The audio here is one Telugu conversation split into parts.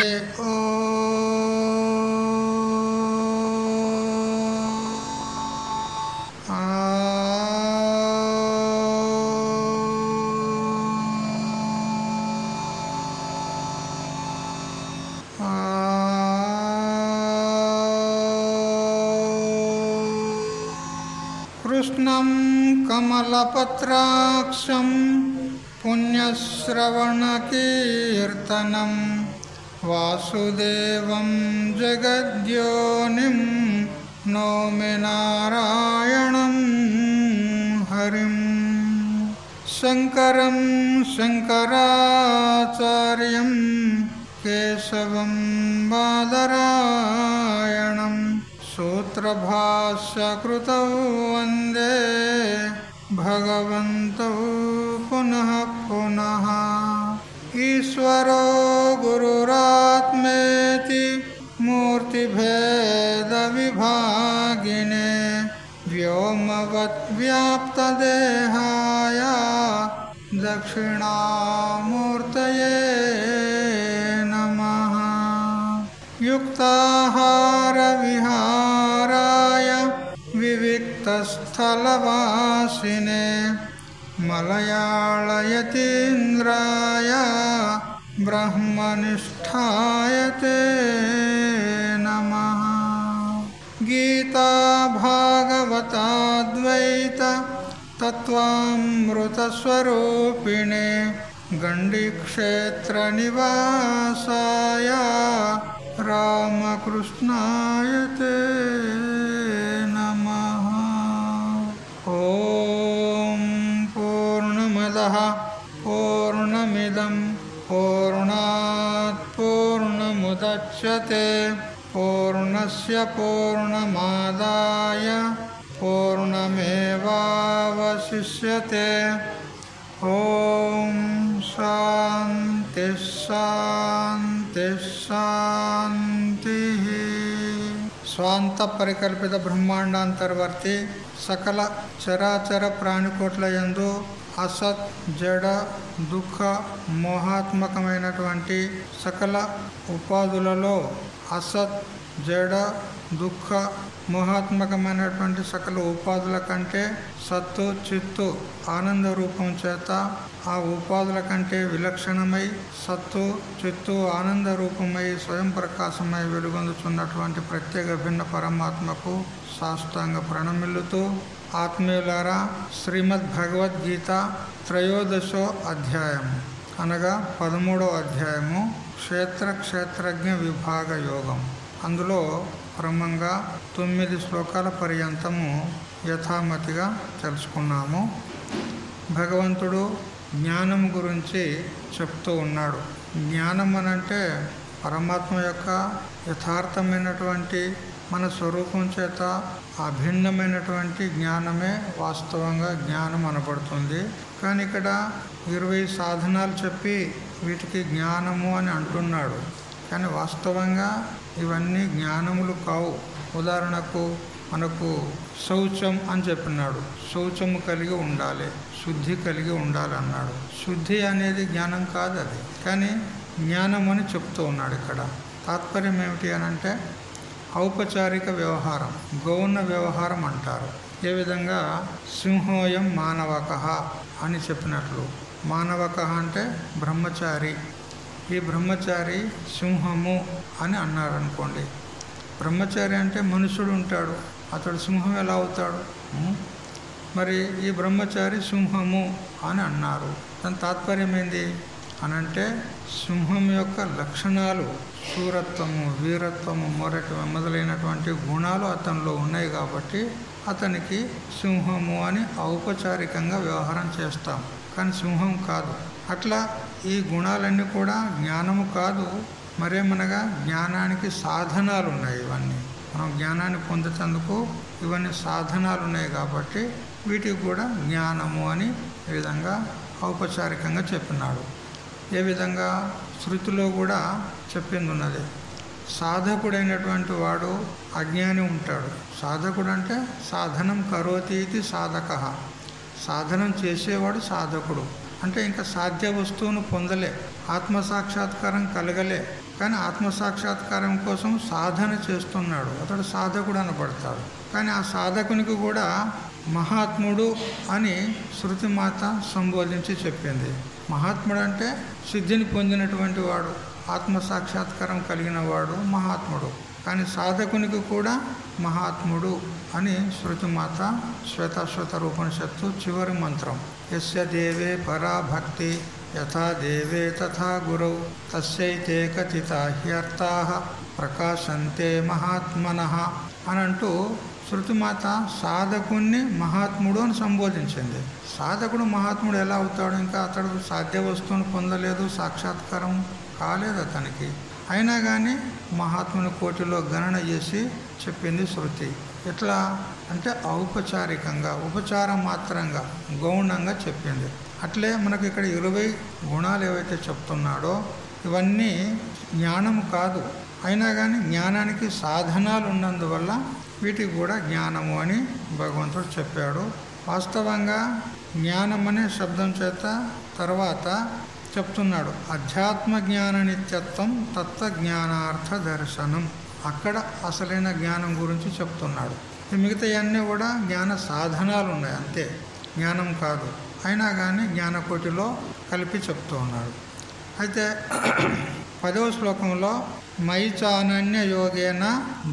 కృష్ణం కమలపత్రాక్షం పుణ్యశ్రవణకీర్తనం వాసుదేవం జగద్యోనిం నౌమి నారాయణం హరిం. శంకరం శంకరాచార్యం కేశవం బాదరాయణం సూత్రభాష్యకృతౌ వందే భగవంతౌ పునః పునః. ఈశ్వరో గురురాత్మేతి మూర్తిభేద విభాగినే వ్యోమవద్వ్యాప్తదేహాయ దక్షిణామూర్తయే నమః. యుక్తాహార విహారాయ వివిక్తస్థలవాసినే మలయాళయతీంద్రాయ బ్రహ్మనిష్ఠాయ తే నమః. గీతా భాగవతాద్వైత తత్వామృతస్వరూపిణే గండిక్షేత్ర నివాసాయ రామకృష్ణాయ తే నమః. ఓం పూర్ణమదః పూర్ణమిదం పూర్ణాత్ పూర్ణముదచ్యతే పూర్ణస్య పూర్ణమాదాయ పూర్ణమేవావశిష్యతే. ఓం శాంతి శాంతి శాంతి. స్వాంత పరికల్పిత బ్రహ్మాండాంతర్వర్తి సకల చరాచర ప్రాణికోట్ల యందు అసత్ జడ దుఃఖ మోహాత్మకమైనటువంటి సకల ఉపాధులలో అసత్ జడ దుఃఖ మోహాత్మకమైనటువంటి సకల ఉపాధుల కంటే సత్తు చిత్తు ఆనంద రూపం చేత ఆ ఉపాధుల కంటే విలక్షణమై సత్తు చిత్తు ఆనంద రూపమై స్వయం ప్రకాశమై వెలుగొందుతున్నటువంటి ప్రత్యేక భిన్న పరమాత్మకు సాష్టాంగ ప్రణమిల్లుతూ, ఆత్మీయులారా, శ్రీమద్ భగవద్గీత త్రయోదశో అధ్యాయము అనగా 13వ అధ్యాయము క్షేత్రజ్ఞ విభాగ యోగం. అందులో క్రమంగా 9 శ్లోకాల పర్యంతము యథామతిగా తెలుసుకున్నాము. భగవంతుడు జ్ఞానం గురించి చెప్తూ ఉన్నాడు. జ్ఞానం అనంటే పరమాత్మ యొక్క యథార్థమైనటువంటి మన స్వరూపం చేత అభిన్నమైనటువంటి జ్ఞానమే వాస్తవంగా జ్ఞానం అనబడుతుంది. కానీ ఇక్కడ 20 సాధనాలు చెప్పి వీటికి జ్ఞానము అని అంటున్నాడు. కానీ వాస్తవంగా ఇవన్నీ జ్ఞానములు కావు. ఉదాహరణకు మనకు శౌచం అని చెప్పినాడు. శౌచము కలిగి ఉండాలి, శుద్ధి కలిగి ఉండాలి అన్నాడు. శుద్ధి అనేది జ్ఞానం కాదు, అది కానీ జ్ఞానం అని చెప్తూ ఉన్నాడు. ఇక్కడ తాత్పర్యం ఏమిటి అనంటే ఔపచారిక వ్యవహారం, గౌణ వ్యవహారం అంటారు. ఏ విధంగా సింహోయం మానవకః అని చెప్పినట్లు, మానవకః అంటే బ్రహ్మచారి, ఈ బ్రహ్మచారి సింహము అని అన్నారు అనుకోండి. బ్రహ్మచారి అంటే మనుషుడు ఉంటాడు, అతడు సింహం ఎలా అవుతాడు? మరి ఈ బ్రహ్మచారి సింహము అని అన్నారు. దాని తాత్పర్యం ఏంది అనంటే సింహం యొక్క లక్షణాలు శూరత్వము, వీరత్వము, మొదలైనటువంటి గుణాలు అతనిలో ఉన్నాయి కాబట్టి అతనికి సింహము అని ఔపచారికంగా వ్యవహారం చేస్తాం, కానీ సింహం కాదు. అట్లా ఈ గుణాలన్నీ కూడా జ్ఞానము కాదు. మరేమనగా జ్ఞానానికి సాధనాలు ఉన్నాయి. ఇవన్నీ మనం జ్ఞానాన్ని పొందేందుకు ఇవన్నీ సాధనాలు ఉన్నాయి కాబట్టి వీటికి కూడా జ్ఞానము అని ఈ విధంగా ఔపచారికంగా చెప్పినాడు. ఏ విధంగా శృతిలో కూడా చెప్పింది ఉన్నది. సాధకుడైనటువంటి వాడు అజ్ఞాని ఉంటాడు. సాధకుడు అంటే సాధనం కరోతి ఇది సాధక, సాధనం చేసేవాడు సాధకుడు. అంటే ఇంకా సాధ్య వస్తువును పొందలే, ఆత్మసాక్షాత్కారం కలగలే, కానీ ఆత్మసాక్షాత్కారం కోసం సాధన చేస్తున్నాడు, అతడు సాధకుడు అనబడతాడు. కానీ ఆ సాధకునికి కూడా మహాత్ముడు అని శృతిమాత సంబోధించి చెప్పింది. మహాత్ముడు అంటే సిద్ధిని పొందినటువంటి వాడు, ఆత్మసాక్షాత్కారం కలిగిన వాడు మహాత్ముడు. కానీ సాధకునికి కూడా మహాత్ముడు అని శృతిమాత శ్వేతాశ్వత రూపనిషత్తు చివరి మంత్రం. యస్య దేవే పరా భక్తి యథా దేవే తథా గురౌ తస్యైతే కథితా హ్యర్థాః ప్రకాశంతే మహాత్మనః అని అంటూ శృతిమాత సాధకుణ్ణి మహాత్ముడు అని సంబోధించింది. సాధకుడు మహాత్ముడు ఎలా అవుతాడు? ఇంకా అతడు సాధ్య వస్తువును పొందలేదు, సాక్షాత్కారం కాలేదు అతనికి. అయినా కానీ మహాత్ముని కోటిలో గణన చేసి చెప్పింది శృతి. ఎట్లా అంటే ఔపచారికంగా, ఉపచారం మాత్రంగా, గౌణంగా చెప్పింది. అట్లే మనకు ఇక్కడ 20 గుణాలు ఏవైతే చెప్తున్నాడో ఇవన్నీ జ్ఞానం కాదు. అయినా కానీ జ్ఞానానికి సాధనాలు ఉన్నందువల్ల వీటికి కూడా జ్ఞానము అని భగవంతుడు చెప్పాడు. వాస్తవంగా జ్ఞానం అనే శబ్దం చేత తర్వాత చెప్తున్నాడు అధ్యాత్మ జ్ఞాన నిత్యత్వం తత్వజ్ఞానార్థ దర్శనం. అక్కడ అసలైన జ్ఞానం గురించి చెప్తున్నాడు. మిగతా అన్నీ కూడా జ్ఞాన సాధనాలు ఉన్నాయి, అంతే, జ్ఞానం కాదు. అయినా కానీ జ్ఞానకోటిలో కలిపి చెప్తూ ఉన్నాడు. అయితే 10వ శ్లోకంలో మయి చానన్య యోగేన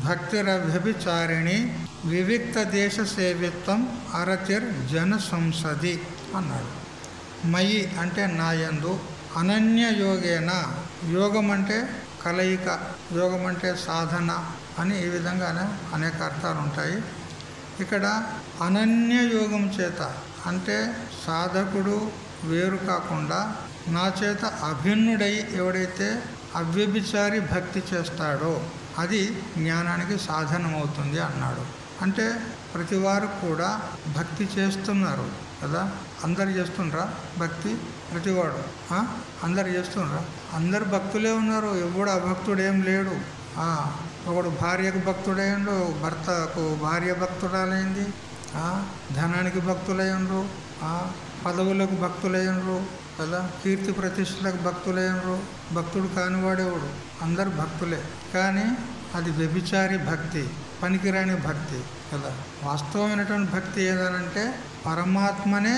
భక్తిరవ్యభిచారిణి వివిక్త దేశ సేవిత్వం అరతిర్ జన సంసది అన్నాడు. మయి అంటే నాయందు, అనన్య యోగేన, యోగం అంటే కలయిక, యోగం అంటే సాధన అని ఈ విధంగా అనేక అర్థాలు ఉంటాయి. ఇక్కడ అనన్య యోగం చేత అంటే సాధకుడు వేరు కాకుండా నా చేత అభిన్నుడై ఎవడైతే అవ్యభిచారి భక్తి చేస్తాడో అది జ్ఞానానికి సాధనమవుతుంది అన్నాడు. అంటే ప్రతివారు కూడా భక్తి చేస్తున్నారు కదా, అందరు చేస్తుండ్రా భక్తి? ప్రతివాడు అందరు చేస్తుండ్రా? అందరు భక్తులే ఉన్నారు, ఎవడు అభక్తుడు ఏం లేడు. ఒకడు భార్యకు భక్తుడయ్యండు, భర్తకు భార్య భక్తురాలైంది, ధనానికి భక్తులయ్యండ్రు, పదవులకు భక్తులయ్యండ్రు కదా, కీర్తి ప్రతిష్టలకు భక్తులయ్యండ్రు. భక్తుడు కానివాడేవాడు, అందరు భక్తులే. కానీ అది వ్యభిచారి భక్తి, పనికిరాని భక్తి కదా. వాస్తవమైనటువంటి భక్తి ఏదనంటే పరమాత్మనే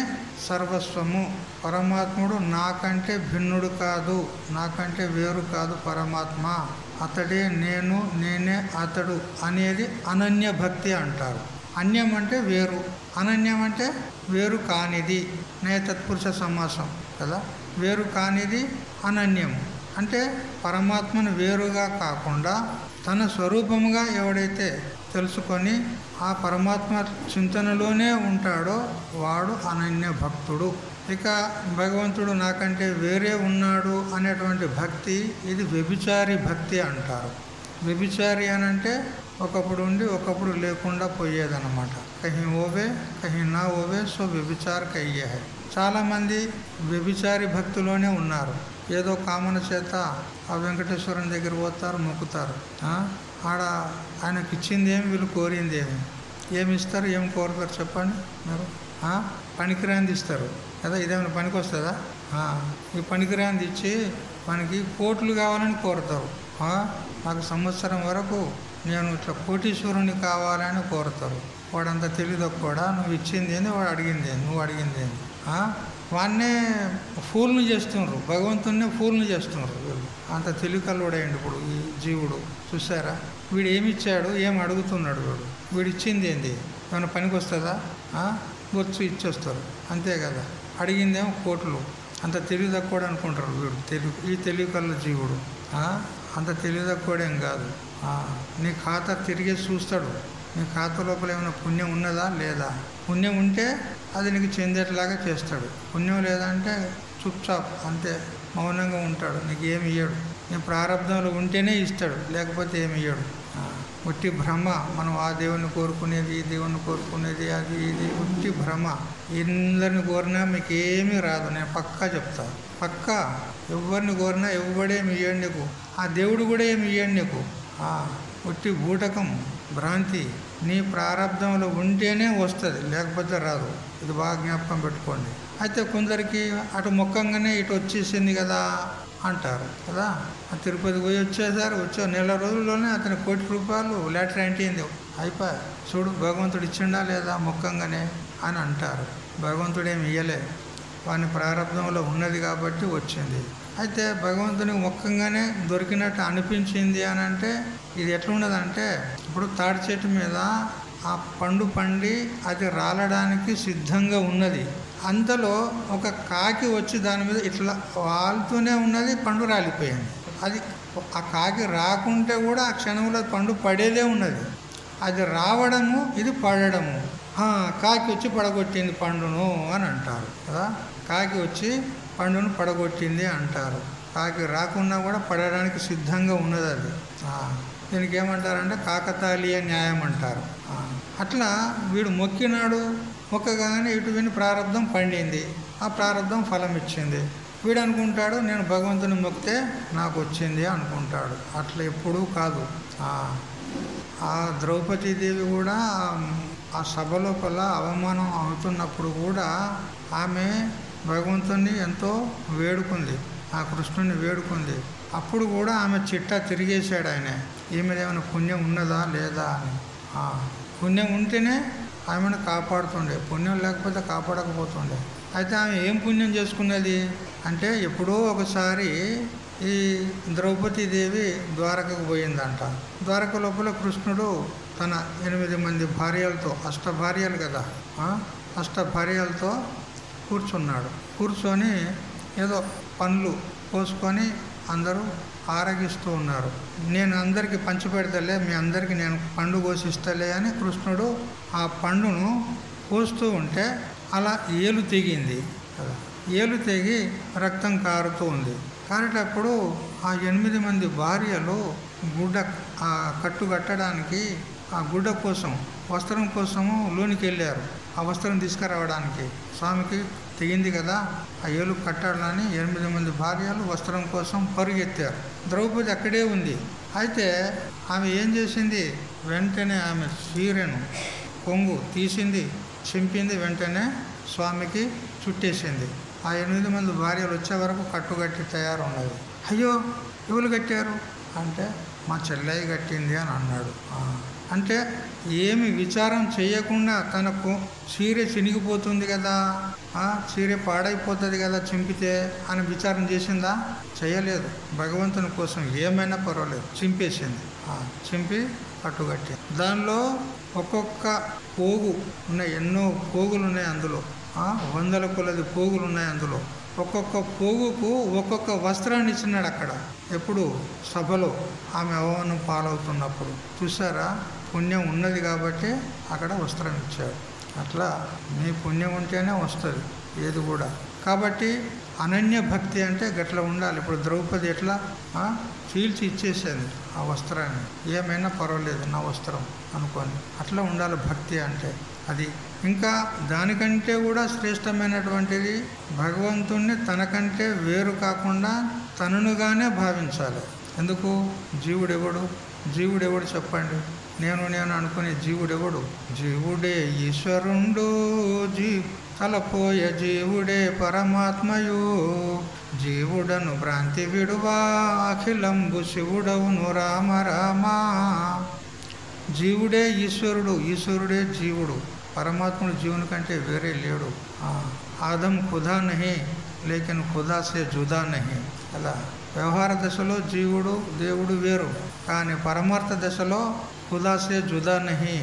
సర్వస్వము, పరమాత్ముడు నాకంటే భిన్నుడు కాదు, నాకంటే వేరు కాదు పరమాత్మ, అతడే నేను, నేనే అతడు అనేది అనన్య భక్తి అంటారు. అన్యం అంటే వేరు, అనన్యం అంటే వేరు కానిది, నే తత్పురుష సమాసం కదా. వేరు కానిది అనన్యము అంటే పరమాత్మను వేరుగా కాకుండా తన స్వరూపముగా ఎవడైతే తెలుసుకొని ఆ పరమాత్మ చింతనలోనే ఉంటాడో వాడు అనన్య భక్తుడు. ఇక భగవంతుడు నాకంటే వేరే ఉన్నాడు అనేటువంటి భక్తి ఇది వ్యభిచారి భక్తి అంటారు. వ్యభిచారి అనంటే ఒకప్పుడు ఉండి ఒకప్పుడు లేకుండా పోయేదన్నమాట. కహీ ఓవే కహీ నా ఓవే సో వ్యభిచార కయ్యే హై. చాలామంది వ్యభిచారి భక్తిలోనే ఉన్నారు. ఏదో కామన చేత ఆ వెంకటేశ్వరుని దగ్గర పోతారు, మొక్కుతారు. ఆడ ఆయనకి ఇచ్చింది ఏమి, వీళ్ళు కోరింది ఏమి, ఏమి ఇస్తారు, ఏం కోరుతారు చెప్పండి మీరు? పనికిరాంది ఇస్తారు కదా. ఇదేమైనా పనికి వస్తుందా? ఈ పనికిరాంది ఇచ్చి మనకి కోట్లు కావాలని కోరుతారు. నాకు సంవత్సరం వరకు నేను ఇట్లా కోటీశ్వరుని కావాలని కోరుతారు. వాడంతా తెలియదు కూడా, నువ్వు ఇచ్చింది ఏంది, వాడు అడిగింది ఏంది, నువ్వు అడిగింది ఏంది. వాడినే ఫూల్ని చేస్తున్నారు, భగవంతుడినే ఫూల్ని చేస్తున్నారు వీళ్ళు. అంత తెలివికల్లోడేయండి ఇప్పుడు ఈ జీవుడు. చూసారా, వీడు ఏమి ఇచ్చాడు, ఏం అడుగుతున్నాడు వీడు, వీడు ఇచ్చింది ఏంది, ఏమైనా పనికి వస్తుందా? బొచ్చు ఇచ్చేస్తారు అంతే కదా. అడిగిందేమో కోట్లు. అంత తెలివి తక్కువ అనుకుంటారు వీడు. ఈ తెలివికల్ల జీవుడు అంత తెలివి తక్కువడేం కాదు. నీ ఖాతా తిరిగి చూస్తాడు, నీ ఖాతా లోపల ఏమైనా పుణ్యం ఉన్నదా లేదా. పుణ్యం ఉంటే అది నీకు చెందేట్లాగా చేస్తాడు, పుణ్యం లేదంటే చుప్చాప్ అంతే మౌనంగా ఉంటాడు, నీకు ఏమి ఇయ్యడు. నీ ప్రారంభంలో ఉంటేనే ఇస్తాడు, లేకపోతే ఏమి ఇయ్యడు. ఉట్టి భ్రమ. మనం ఆ దేవుణ్ణి కోరుకునేది, ఈ దేవుణ్ణి కోరుకునేది, అది ఇది ఉట్టి భ్రమ. అందరిని కోరినా మీకు ఏమీ రాదు, నేను పక్కా చెప్తాను. పక్కా ఎవరిని కోరినా ఎవడేమి ఇయ్యండి నీకు, ఆ దేవుడు కూడా ఏమి ఇయ్యండి నీకు. ఉట్టి బూటకం, భ్రాంతి. నీ ప్రారంభంలో ఉంటేనే వస్తుంది, లేకపోతే రాదు. ఇది బాగా జ్ఞాపకం పెట్టుకోండి. అయితే కొందరికి అటు ముఖంగానే ఇటు వచ్చేసింది కదా, అంటారు కదా. తిరుపతి పోయి వచ్చేసారు, నెల రోజుల్లోనే అతని ₹1,00,00,000 లెటర్ అంటింది, అయిపోయి చూడు భగవంతుడు ఇచ్చిండా లేదా మొక్కంగానే అని అంటారు. భగవంతుడు ఏమి ఇయ్యలే, వాని ప్రారంభంలో ఉన్నది కాబట్టి వచ్చింది. అయితే భగవంతునికి మొక్కంగానే దొరికినట్టు అనిపించింది అని అంటే ఇది ఎట్లున్నదంటే, ఇప్పుడు తాడి చెట్టు మీద ఆ పండు పండి అది రాలడానికి సిద్ధంగా ఉన్నది, అంతలో ఒక కాకి వచ్చి దాని మీద ఇట్లా వాలుతూనే ఉన్నది, పండు రాలిపోయింది. అది ఆ కాకి రాకుంటే కూడా ఆ క్షణంలో పండు పడేదే ఉన్నది, అది రావడము ఇది పడడము. కాకి వచ్చి పడగొట్టింది పండును అని అంటారు కదా. కాకి వచ్చి పండును పడగొట్టింది అంటారు. కాకి రాకున్నా కూడా పడడానికి సిద్ధంగా ఉన్నది అది. దీనికి ఏమంటారంటే కాకతాళీయ న్యాయం అంటారు. అట్లా వీడు మొక్కినాడు, మొక్కగానే ఇటు విని ప్రారంధం పండింది, ఆ ప్రారంధం ఫలం ఇచ్చింది. వీడు అనుకుంటాడు నేను భగవంతుని మొక్కితే నాకు వచ్చింది అనుకుంటాడు. అట్లా ఎప్పుడూ కాదు. ఆ ద్రౌపదీదేవి కూడా ఆ సభ లోపల అవమానం అవుతున్నప్పుడు కూడా ఆమె భగవంతుని ఎంతో వేడుకుంది, ఆ కృష్ణుని వేడుకుంది. అప్పుడు కూడా ఆమె చిట్టా తిరిగేశాడు ఆయన, ఈమెదేమైనా పుణ్యం ఉన్నదా లేదా అని. పుణ్యం ఉంటేనే ఆమెను కాపాడుతుండే, పుణ్యం లేకపోతే కాపాడకపోతుండే. అయితే ఆమె ఏం పుణ్యం చేసుకున్నది అంటే, ఎప్పుడో ఒకసారి ఈ ద్రౌపదీదేవి ద్వారకకు పోయిందంట. ద్వారక లోపల కృష్ణుడు తన 8 మంది భార్యలతో, అష్టభార్యలు కదా, అష్టభార్యలతో కూర్చున్నాడు. కూర్చొని ఏదో పండ్లు కోసుకొని అందరూ ఆరగిస్తూ ఉన్నారు. నేను అందరికీ పంచిపెడతలే, మీ అందరికీ నేను పండు కోసిస్తలే అని కృష్ణుడు ఆ పండును కోస్తూ ఉంటే అలా ఏలు తెగింది కదా. ఏలు తెగి రక్తం కారుతూ ఉంది. కారేటప్పుడు ఆ 8 మంది భార్యలు గుడ్డ కట్టు కట్టడానికి ఆ గుడ్డ కోసం, వస్త్రం కోసము లోనికి వెళ్ళారు. ఆ వస్త్రం తీసుకురావడానికి స్వామికి తెగింది కదా, ఆ ఏలు కట్టాలని 8 మంది భార్యలు వస్త్రం కోసం పరుగెత్తారు. ద్రౌపది అక్కడే ఉంది. అయితే ఆమె ఏం చేసింది, వెంటనే ఆమె చీరెను కొంగు తీసింది, చింపింది, వెంటనే స్వామికి చుట్టేసింది. ఆ 8 మంది భార్యలు వచ్చే వరకు కట్టుకట్టి తయారు ఉన్నది. అయ్యో ఎవరు కట్టారు అంటే మా చెల్లయ్య కట్టింది అని అన్నాడు. అంటే ఏమి విచారం చేయకుండా తనకు చీరె చినిగిపోతుంది కదా, చీరె పాడైపోతుంది కదా చింపితే అని విచారం చేసిందా? చేయలేదు. భగవంతుని కోసం ఏమైనా పర్వాలేదు చింపేసింది. చింపి కట్టుకట్టి దానిలో ఒక్కొక్క పోగు ఉన్నాయి, ఎన్నో పోగులు ఉన్నాయి అందులో, 100 కొలది పోగులు ఉన్నాయి అందులో. ఒక్కొక్క పోగుకు ఒక్కొక్క వస్త్రాన్ని ఇచ్చినాడు అక్కడ. ఎప్పుడు సభలో ఆమె అవమానం పాలవుతున్నప్పుడు. చూసారా, పుణ్యం ఉన్నది కాబట్టి అక్కడ వస్త్రం ఇచ్చాడు. అట్లా మీ పుణ్యం ఉంటేనే వస్తుంది ఏది కూడా. కాబట్టి అనన్య భక్తి అంటే గట్లా ఉండాలి. ఇప్పుడు ద్రౌపది ఎట్లా చీల్చి ఇచ్చేసేది ఆ వస్త్రాన్ని, ఏమైనా పర్వాలేదు నా వస్త్రం అనుకొని. అట్లా ఉండాలి భక్తి అంటే. అది ఇంకా దానికంటే కూడా శ్రేష్టమైనటువంటిది భగవంతుణ్ణి తనకంటే వేరు కాకుండా తననుగానే భావించాలి. ఎందుకు? జీవుడెవడు చెప్పండి? నేను అనుకునే జీవుడెవడు? జీవుడే ఈశ్వరుండు, తలపోయ జీవుడే పరమాత్మయు, జీవుడను భ్రాంతి విడువా అఖిలంబు శివుడవును రామ రామా. జీవుడే ఈశ్వరుడు, ఈశ్వరుడే జీవుడు. పరమాత్ముడు జీవుని కంటే వేరే లేడు. ఆదం ఖుదా నహి లేకిన్ ఖుదా సే జుదా నహి. అలా వ్యవహార దశలో జీవుడు దేవుడు వేరు, కానీ పరమార్థ దశలో ఖుదా సే జుదా నహి.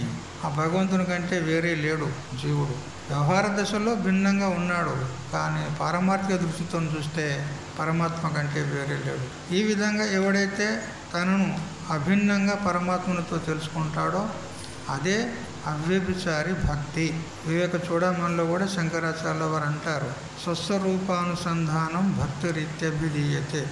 ఆ భగవంతుని కంటే వేరే లేడు జీవుడు. వ్యవహార దశలో భిన్నంగా ఉన్నాడు, కానీ పారమార్థిక దృష్టితో చూస్తే పరమాత్మ కంటే వేరే లేడు. ఈ విధంగా ఎవడైతే తనను అభిన్నంగా పరమాత్మతో తెలుసుకుంటాడో అదే అవ్యభిచారి భక్తి. వివేక చూడమనిలో కూడా శంకరాచార్యుల వారు అంటారు, స్వస్వరూపానుసంధానం భక్తి రీత్యభిధీయతే.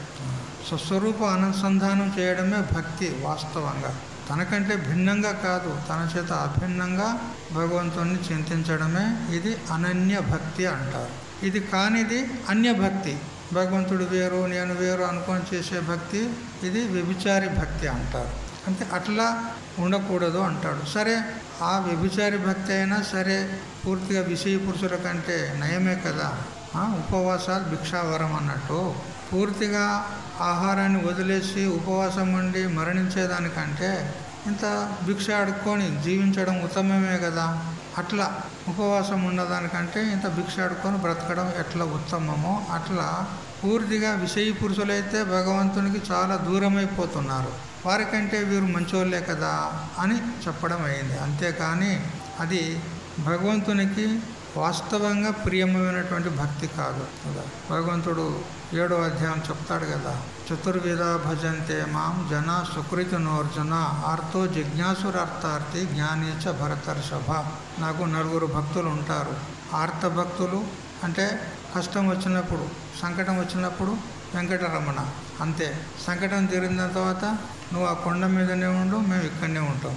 స్వస్వరూప అనుసంధానం చేయడమే భక్తి. వాస్తవంగా తనకంటే భిన్నంగా కాదు, తన చేత అభిన్నంగా భగవంతుణ్ణి చింతించడమే ఇది అనన్య భక్తి అంటారు. ఇది కానిది అన్యభక్తి. భగవంతుడు వేరు నేను వేరు అనుకొని చేసే భక్తి, ఇది వ్యభిచారి భక్తి అంటారు. అంటే అట్లా ఉండకూడదు అంటాడు. సరే, ఆ వ్యభిచారి భక్తి అయినా సరే పూర్తిగా విషయ పురుషుల కంటే నయమే కదా. ఉపవాసాలు భిక్షావరం అన్నట్టు పూర్తిగా ఆహారాన్ని వదిలేసి ఉపవాసం ఉండి మరణించేదానికంటే ఇంత భిక్ష ఆడుకొని జీవించడం ఉత్తమమే కదా. అట్లా ఉపవాసం ఉన్నదానికంటే ఇంత భిక్ష ఆడుకొని బ్రతకడం ఎట్లా ఉత్తమమో అట్లా పూర్తిగా విషయ పురుషులైతే భగవంతునికి చాలా దూరమైపోతున్నారు. వారికంటే వీరు మంచోళ్ళే కదా అని చెప్పడం అయింది. అంతేకాని అది భగవంతునికి వాస్తవంగా ప్రియమైనటువంటి భక్తి కాదు కదా. భగవంతుడు 7వ అధ్యాయం చెప్తాడు కదా, చతుర్విధ భజంతే మాం జన సుకృతినోర్జున ఆర్తో జిజ్ఞాసురార్థార్థి జ్ఞానేచ భరతర్షభ. నాకు 4 భక్తులు ఉంటారు. ఆర్త భక్తులు అంటే కష్టం వచ్చినప్పుడు, సంకటం వచ్చినప్పుడు వెంకటరమణ అంతే. సంకటం తీరిన తర్వాత నువ్వు ఆ కొండ మీదనే ఉండు, మేము ఇక్కడనే ఉంటాం.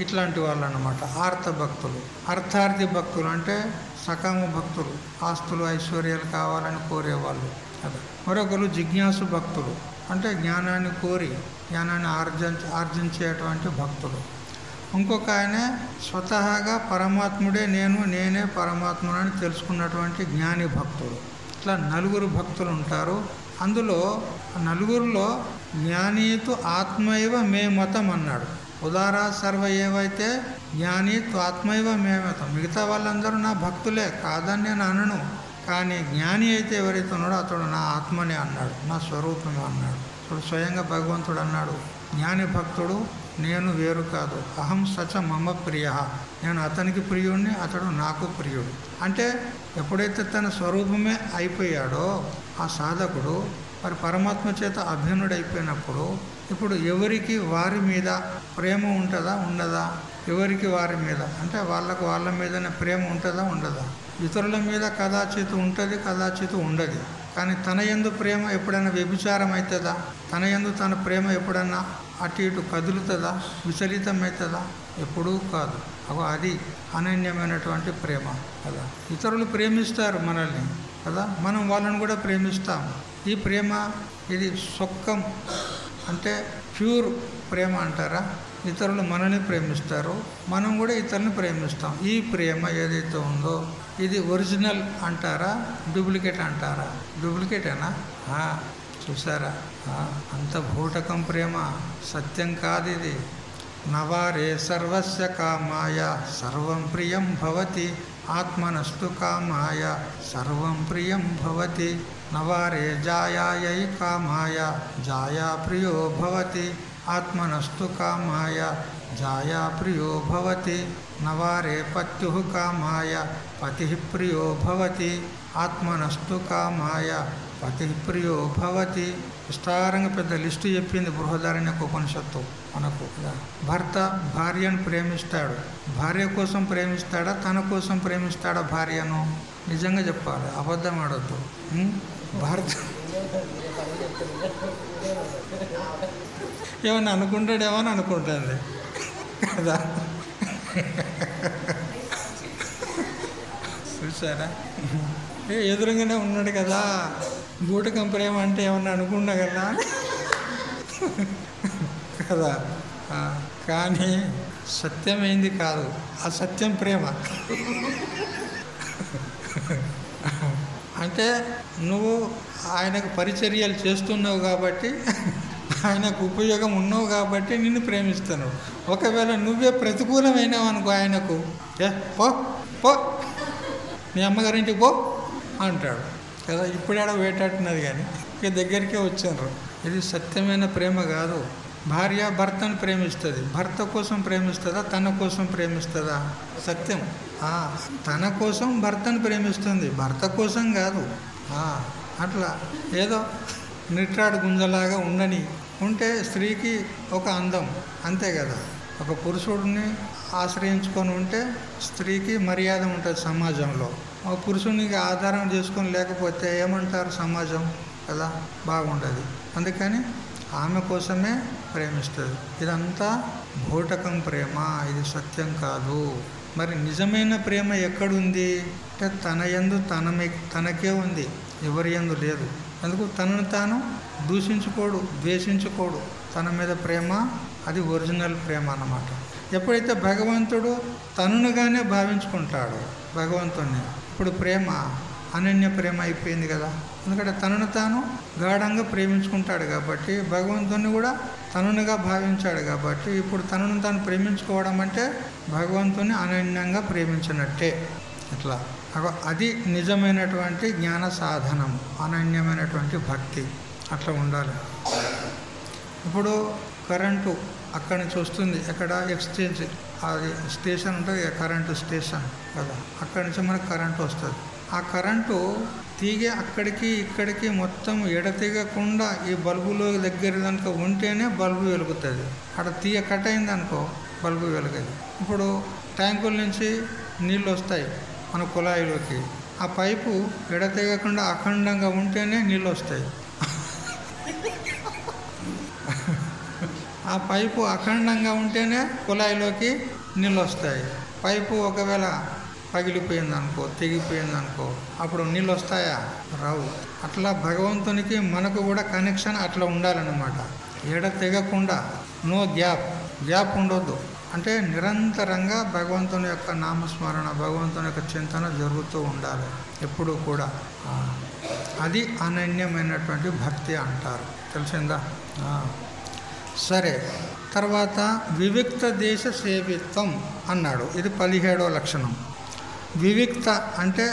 ఇట్లాంటి వాళ్ళు అన్నమాట ఆర్త భక్తులు. అర్థార్థి భక్తులు అంటే సకామ భక్తులు, ఆస్తులు ఐశ్వర్యాలు కావాలని కోరేవాళ్ళు అదే. మరొకరు జిజ్ఞాసు భక్తులు అంటే జ్ఞానాన్ని కోరి జ్ఞానాన్ని ఆర్జించేటువంటి భక్తులు. ఇంకొక ఆయన స్వతహాగా పరమాత్ముడే నేనే పరమాత్ముడని తెలుసుకున్నటువంటి జ్ఞాని భక్తుడు. ఇట్లా 4 భక్తులు ఉంటారు. అందులో 4లో జ్ఞానీతు ఆత్మైవ మే మతం అన్నాడు. ఉదారా సర్వ ఏవైతే జ్ఞానీతు ఆత్మైవ మే మతం. మిగతా వాళ్ళందరూ నా భక్తులే కాదని నేను అనను. కానీ జ్ఞాని అయితే ఎవరైతే ఉన్నాడో అతడు నా ఆత్మనే అన్నాడు, నా స్వరూపమే అన్నాడు. ఇప్పుడు స్వయంగా భగవంతుడు అన్నాడు, జ్ఞాని భక్తుడు నేను వేరు కాదు. అహం సచ మమ ప్రియ. నేను అతనికి ప్రియుడిని, అతడు నాకు ప్రియుడు. అంటే ఎప్పుడైతే తన స్వరూపమే అయిపోయాడో ఆ సాధకుడు మరి పరమాత్మ చేత అభిన్నుడైపోయినప్పుడు ఇప్పుడు ఎవరికి వారి మీద ప్రేమ ఉంటుందా ఉండదా? ఎవరికి వారి మీద అంటే వాళ్ళ మీదనే ప్రేమ ఉంటుందా ఉండదా? ఇతరుల మీద కదాచిత్ ఉంటుంది, కదాచిత్ ఉండదు. కానీ తన యందు ప్రేమ ఎప్పుడైనా వ్యభిచారం అవుతుందా? తన యందు తన ప్రేమ ఎప్పుడన్నా అటు ఇటు కదులుతుందా? విచలితమవుతుందా? ఎప్పుడూ కాదు. అది అనన్యమైనటువంటి ప్రేమ కదా. ఇతరులు ప్రేమిస్తారు మనల్ని కదా, మనం వాళ్ళని కూడా ప్రేమిస్తాం. ఈ ప్రేమ ఇది సొక్కం అంటే ప్యూర్ ప్రేమ అంటారా. ఇతరులు మనల్ని ప్రేమిస్తారు, మనం కూడా ఇతరులను ప్రేమిస్తాం. ఈ ప్రేమ ఏదైతే ఉందో ఇది ఒరిజినల్ అంటారా, డూప్లికేట్ అంటారా? డూప్లికేటేనా? చూసారా, అంత భూటకం ప్రేమ, సత్యం కాదు ఇది. నవారే సర్వస్య కామాయ సర్వం ప్రియం భవతి, ఆత్మనస్తు కామాయ సర్వం ప్రియం భవతి. నవారే జాయాయై కామాయ జాయా ప్రియో భవతి, ఆత్మనస్తు కామాయ జాయా ప్రియో భవతి. నవారే పత్యుః కామాయ పతిః ప్రియో భవతి, ఆత్మనస్తు కామాయ పతిః ప్రియో భవతి. విస్తారంగా పెద్ద లిస్టు చెప్పింది బృహదారణ్యక ఉపనిషత్తు మనకు. భర్త భార్యను ప్రేమిస్తాడు. భార్య కోసం ప్రేమిస్తాడా, తన కోసం ప్రేమిస్తాడా భార్యను? నిజంగా చెప్పాలి, అబద్ధం ఆడొద్దు. భర్త ఏమన్నా అనుకుంటాడేమో అని అనుకుంటుంది కదా. చూసారా, ఎదురుగానే ఉన్నాడు కదా, బూటకం ప్రేమ అంటే ఏమన్నా అనుకున్నా కదా కదా. కానీ సత్యమైంది కాదు, అసత్యం ప్రేమ. అంటే నువ్వు ఆయనకు పరిచర్యలు చేస్తున్నావు కాబట్టి, ఆయనకు ఉపయోగం ఉన్నావు కాబట్టి నిన్ను ప్రేమిస్తున్నావు. ఒకవేళ నువ్వే ప్రతికూలమైనావు అనుకో ఆయనకు, పో పో నీ అమ్మగారింటికి పో అంటాడు కదా. ఇప్పుడేడ వేటాడుతున్నది కానీ ఇక దగ్గరికే వచ్చారు. ఇది సత్యమైన ప్రేమ కాదు. భార్య భర్తను ప్రేమిస్తుంది. భర్త కోసం ప్రేమిస్తుందా, తన కోసం ప్రేమిస్తుందా? సత్యం తన కోసం భర్తను ప్రేమిస్తుంది, భర్త కోసం కాదు. అట్లా ఏదో నిట్రాడు గుంజలాగా ఉండని ఉంటే స్త్రీకి ఒక అందం, అంతే కదా. ఒక పురుషుడిని ఆశ్రయించుకొని ఉంటే స్త్రీకి మర్యాద ఉంటుంది సమాజంలో. ఒక పురుషునికి ఆధారం చేసుకొని లేకపోతే ఏమంటారు సమాజం కదా, బాగుండదు. అందుకని ఆమె కోసమే ప్రేమిస్తుంది. ఇదంతా భూటకం ప్రేమ, ఇది సత్యం కాదు. మరి నిజమైన ప్రేమ ఎక్కడుంది అంటే తన యందు తనకే ఉంది, ఎవరి యందు లేదు. అందుకు తనను తాను దూషించుకోడు, ద్వేషించుకోడు. తన మీద ప్రేమ అది ఒరిజినల్ ప్రేమ అన్నమాట. ఎప్పుడైతే భగవంతుడు తననుగానే భావించుకుంటాడో భగవంతుణ్ణి, ఇప్పుడు ప్రేమ అనన్య ప్రేమ అయిపోయింది కదా. ఎందుకంటే తనను తాను గాఢంగా ప్రేమించుకుంటాడు కాబట్టి, భగవంతుని కూడా తననుగా భావించాడు కాబట్టి, ఇప్పుడు తనను తాను ప్రేమించుకోవడం అంటే భగవంతుని అనన్యంగా ప్రేమించినట్టే. ఇట్లా అది నిజమైనటువంటి జ్ఞాన సాధనం, అనన్యమైనటువంటి భక్తి. అట్లా ఉండాలి. ఇప్పుడు కరెంటు అక్కడి నుంచి వస్తుంది, ఎక్కడ ఎక్స్చేంజ్ అది స్టేషన్ ఉంటుంది, కరెంటు స్టేషన్ కదా, అక్కడి నుంచి మనకు కరెంటు వస్తుంది. ఆ కరెంటు తీగ అక్కడికి ఇక్కడికి మొత్తం ఎడతెగకుండా ఈ బల్బులో దగ్గర కనుక ఉంటేనే బల్బు వెలుగుతుంది. అక్కడ తీగ కట్ అయింది అనుకో బల్బు వెలగదు. ఇప్పుడు ట్యాంకుల నుంచి నీళ్ళు వస్తాయి మన కుళాయిలోకి, ఆ పైపు ఎడతెగకుండా అఖండంగా ఉంటేనే నీళ్ళు వస్తాయి. ఆ పైపు అఖండంగా ఉంటేనే కుళాయిలోకి నీళ్ళు వస్తాయి. పైపు ఒకవేళ పగిలిపోయిందనుకో, తెగిపోయిందనుకో, అప్పుడు నీళ్ళు వస్తాయా? రావు. అట్లా భగవంతునికి మనకు కూడా కనెక్షన్ అట్లా ఉండాలన్నమాట. ఎడతెగకుండా, నో గ్యాప్ ఉండొద్దు. అంటే నిరంతరంగా భగవంతుని యొక్క నామస్మరణ, భగవంతుని యొక్క చింతన జరుగుతూ ఉండాలి ఎప్పుడు కూడా. అది అనన్యమైనటువంటి భక్తి అంటారు. తెలిసిందా? సరే, తర్వాత వివిక్త దేశ సేవిత్వం అన్నాడు. ఇది 17వ లక్షణం. వివిక్త అంటే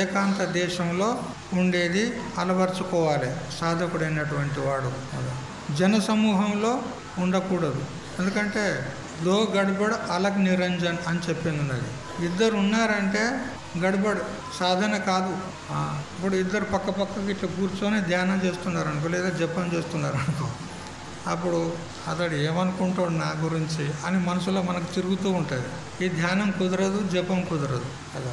ఏకాంత దేశంలో ఉండేది అలవర్చుకోవాలి సాధకుడైనటువంటి వాడు. జన సమూహంలో ఉండకూడదు. ఎందుకంటే దో గడబడ్ అలక్ నిరంజన్ అని చెప్పింది ఉన్నది. ఇద్దరు ఉన్నారంటే గడబడ్ సాధన కాదు. ఇప్పుడు ఇద్దరు పక్కకి ఇట్లా కూర్చొని ధ్యానం చేస్తున్నారు అనుకో, లేదా జపం చేస్తున్నారు అనుకో, అప్పుడు అతడు ఏమనుకుంటాడు నా గురించి అని మనసులో మనకు తిరుగుతూ ఉంటుంది. ఈ ధ్యానం కుదరదు, జపం కుదరదు కదా.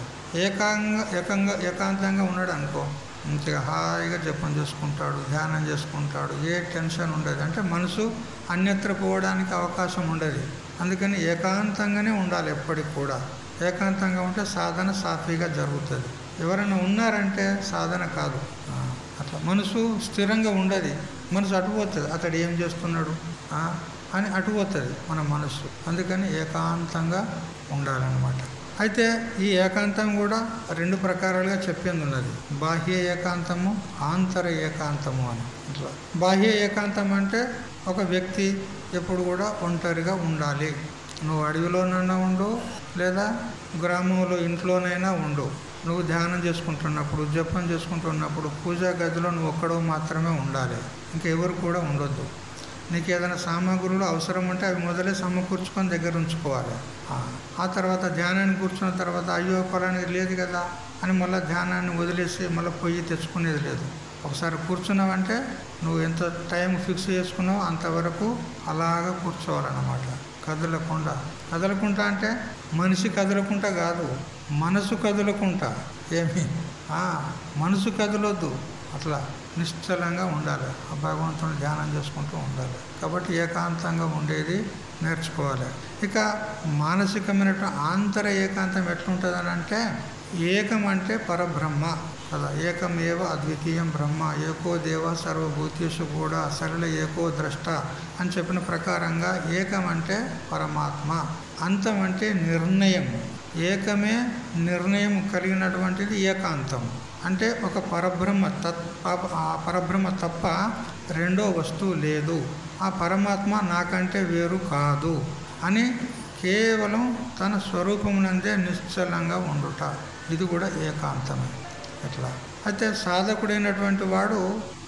ఏకాంతంగా ఉన్నాడు అనుకో, మంచిగా హాయిగా జపం చేసుకుంటాడు, ధ్యానం చేసుకుంటాడు, ఏ టెన్షన్ ఉండదు. అంటే మనసు అన్యత్ర పోవడానికి అవకాశం ఉండదు. అందుకని ఏకాంతంగానే ఉండాలి ఎప్పటికి కూడా. ఏకాంతంగా ఉంటే సాధన సాఫీగా జరుగుతుంది. ఎవరైనా ఉన్నారంటే సాధన కాదు. అట్లా మనసు స్థిరంగా ఉండదు. మనసు అటుపోతుంది, అతడు ఏం చేస్తున్నాడు అని అటుపోతుంది మన మనస్సు. అందుకని ఏకాంతంగా ఉండాలన్నమాట. అయితే ఈ ఏకాంతం కూడా 2 ప్రకారాలుగా చెప్పింది ఉన్నది. బాహ్య ఏకాంతము, ఆంతర ఏకాంతము అని. ఇట్లా బాహ్య ఏకాంతం అంటే ఒక వ్యక్తి ఎప్పుడు కూడా ఒంటరిగా ఉండాలి. నువ్వు అడవిలోనైనా ఉండు, లేదా గ్రామంలో ఇంట్లోనైనా ఉండు. నువ్వు ధ్యానం చేసుకుంటున్నప్పుడు, జపం చేసుకుంటున్నప్పుడు పూజా గదిలో నువ్వు ఒక్కడో మాత్రమే ఉండాలి, ఇంకెవరు కూడా ఉండొద్దు. నీకు ఏదైనా సామాగ్రులు అవసరం ఉంటే అవి మొదలే సమకూర్చుకొని దగ్గర ఉంచుకోవాలి. ఆ తర్వాత ధ్యానాన్ని కూర్చున్న తర్వాత అయ్యో ఫలానికి లేదు కదా అని మళ్ళీ ధ్యానాన్ని వదిలేసి మళ్ళీ పొయ్యి తెచ్చుకునేది లేదు. ఒకసారి కూర్చున్నావంటే నువ్వు ఎంత టైం ఫిక్స్ చేసుకున్నావో అంతవరకు అలాగా కూర్చోవాలన్నమాట. కదలకుండా అంటే మనిషి కదలకుండా కాదు, మనసు కదలకుండా. మనసు కదలొద్దు. అట్లా నిశ్చలంగా ఉండాలి. ఆ భగవంతుని ధ్యానం చేసుకుంటూ ఉండాలి. కాబట్టి ఏకాంతంగా ఉండేది నేర్చుకోవాలి. ఇక మానసికమైనటువంటి ఆంతర ఏకాంతం ఎట్లుంటుందని అంటే, ఏకం అంటే పరబ్రహ్మ కదా. ఏకమేవ అద్వితీయం బ్రహ్మ, ఏకో దేవ సర్వభూతేషు కూడా సరళ ఏకో ద్రష్ట అని చెప్పిన ప్రకారంగా ఏకం అంటే పరమాత్మ, అంతం అంటే నిర్ణయం. ఏకమే నిర్ణయం కలిగినటువంటిది ఏకాంతం. అంటే ఒక పరబ్రహ్మ తప్ప రెండో వస్తువు లేదు, ఆ పరమాత్మ నాకంటే వేరు కాదు అని కేవలం తన స్వరూపమునందే నిశ్చలంగా ఉండుట, ఇది కూడా ఏకాంతమే. ఎట్లా అయితే సాధకుడైనటువంటి వాడు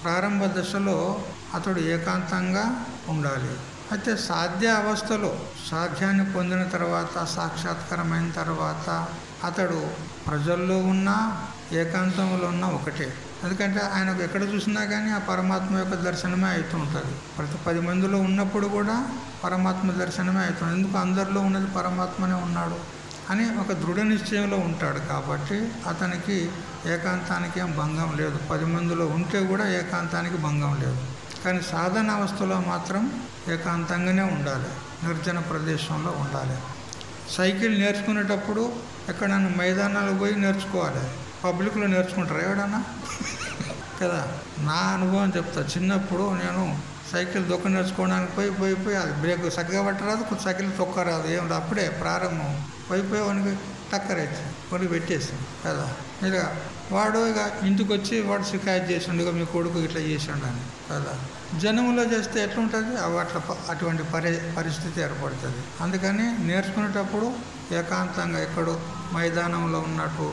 ప్రారంభ దశలో అతడు ఏకాంతంగా ఉండాలి. అయితే సాధ్య అవస్థలో సాధ్యాన్ని పొందిన తర్వాత, సాక్షాత్కారమైన తర్వాత అతడు ప్రజల్లో ఉన్నా ఏకాంతంలో ఉన్నా ఒకటే. ఎందుకంటే ఆయనకు ఎక్కడ చూసినా కానీ ఆ పరమాత్మ యొక్క దర్శనమే అవుతూ ఉంటుంది. ప్రతి 10 మందిలో ఉన్నప్పుడు కూడా పరమాత్మ దర్శనమే అవుతుంది. ఎందుకు అందరిలో ఉన్నది పరమాత్మనే ఉన్నాడు అని ఒక దృఢ నిశ్చయంలో ఉంటాడు. కాబట్టి అతనికి ఏకాంతానికి ఏం భంగం లేదు. 10 మందిలో ఉంటే కూడా ఏకాంతానికి భంగం లేదు. కానీ సాధన అవస్థలో మాత్రం ఏకాంతంగానే ఉండాలి, నిర్జన ప్రదేశంలో ఉండాలి. సైకిల్ నేర్చుకునేటప్పుడు ఎక్కడన్నా మైదానాలు పోయి నేర్చుకోవాలి. పబ్లిక్లో నేర్చుకుంటారు ఎవడన్నా కదా. నా అనుభవం చెప్తా. చిన్నప్పుడు నేను సైకిల్ దొక్క నేర్చుకోవడానికి పోయి అది బ్రేక్ చక్కగా పట్టరాదు, కొంచెం సైకిల్ తొక్కరాదు, ఏం అప్పుడే ప్రారంభం పోయి వానికి టక్కర్ వచ్చి కొన్ని పెట్టేసాం కదా. ఇక వాడు ఇక ఇంటికి వచ్చి వాడు షికాయత్ చేసిండు, ఇక మీ కొడుకు ఇట్లా చేసిండు అని కదా. జనములో చేస్తే ఎట్లుంటుంది, అటువంటి పరిస్థితి ఏర్పడుతుంది. అందుకని నేర్చుకునేటప్పుడు ఏకాంతంగా ఎక్కడో మైదానంలో ఉన్నట్టు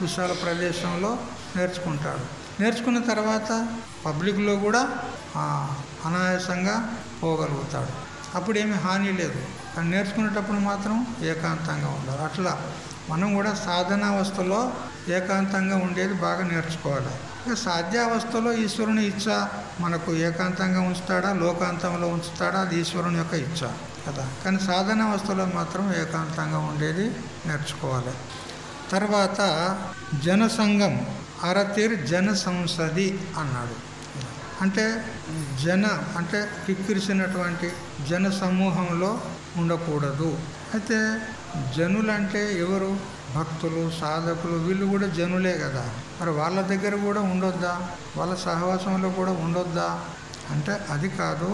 విశాల ప్రదేశంలో నేర్చుకుంటాడు. నేర్చుకున్న తర్వాత పబ్లిక్లో కూడా అనాయాసంగా పోగలుగుతాడు. అప్పుడు ఏమి హాని లేదు. కానీ నేర్చుకునేటప్పుడు మాత్రం ఏకాంతంగా ఉండాలి. అట్లా మనం కూడా సాధనావస్థలో ఏకాంతంగా ఉండేది బాగా నేర్చుకోవాలి. ఇక సాధ్యావస్థలో ఈశ్వరుని ఇచ్చ మనకు ఏకాంతంగా ఉంచుతాడా లోకాంతంలో ఉంచుతాడా, అది ఈశ్వరుని యొక్క ఇచ్చ కదా. కానీ సాధనావస్థలో మాత్రం ఏకాంతంగా ఉండేది నేర్చుకోవాలి. తర్వాత జనసంఘం అరతిర్ జన సంసది అన్నాడు. అంటే అంటే కిక్కిరిసినటువంటి జన సమూహంలో ఉండకూడదు. అయితే జనులంటే ఎవరు? భక్తులు, సాధకులు, వీళ్ళు కూడా జనులే కదా. మరి వాళ్ళ దగ్గర కూడా ఉండొద్దా, వాళ్ళ సహవాసంలో కూడా ఉండొద్దా అంటే అది కాదు.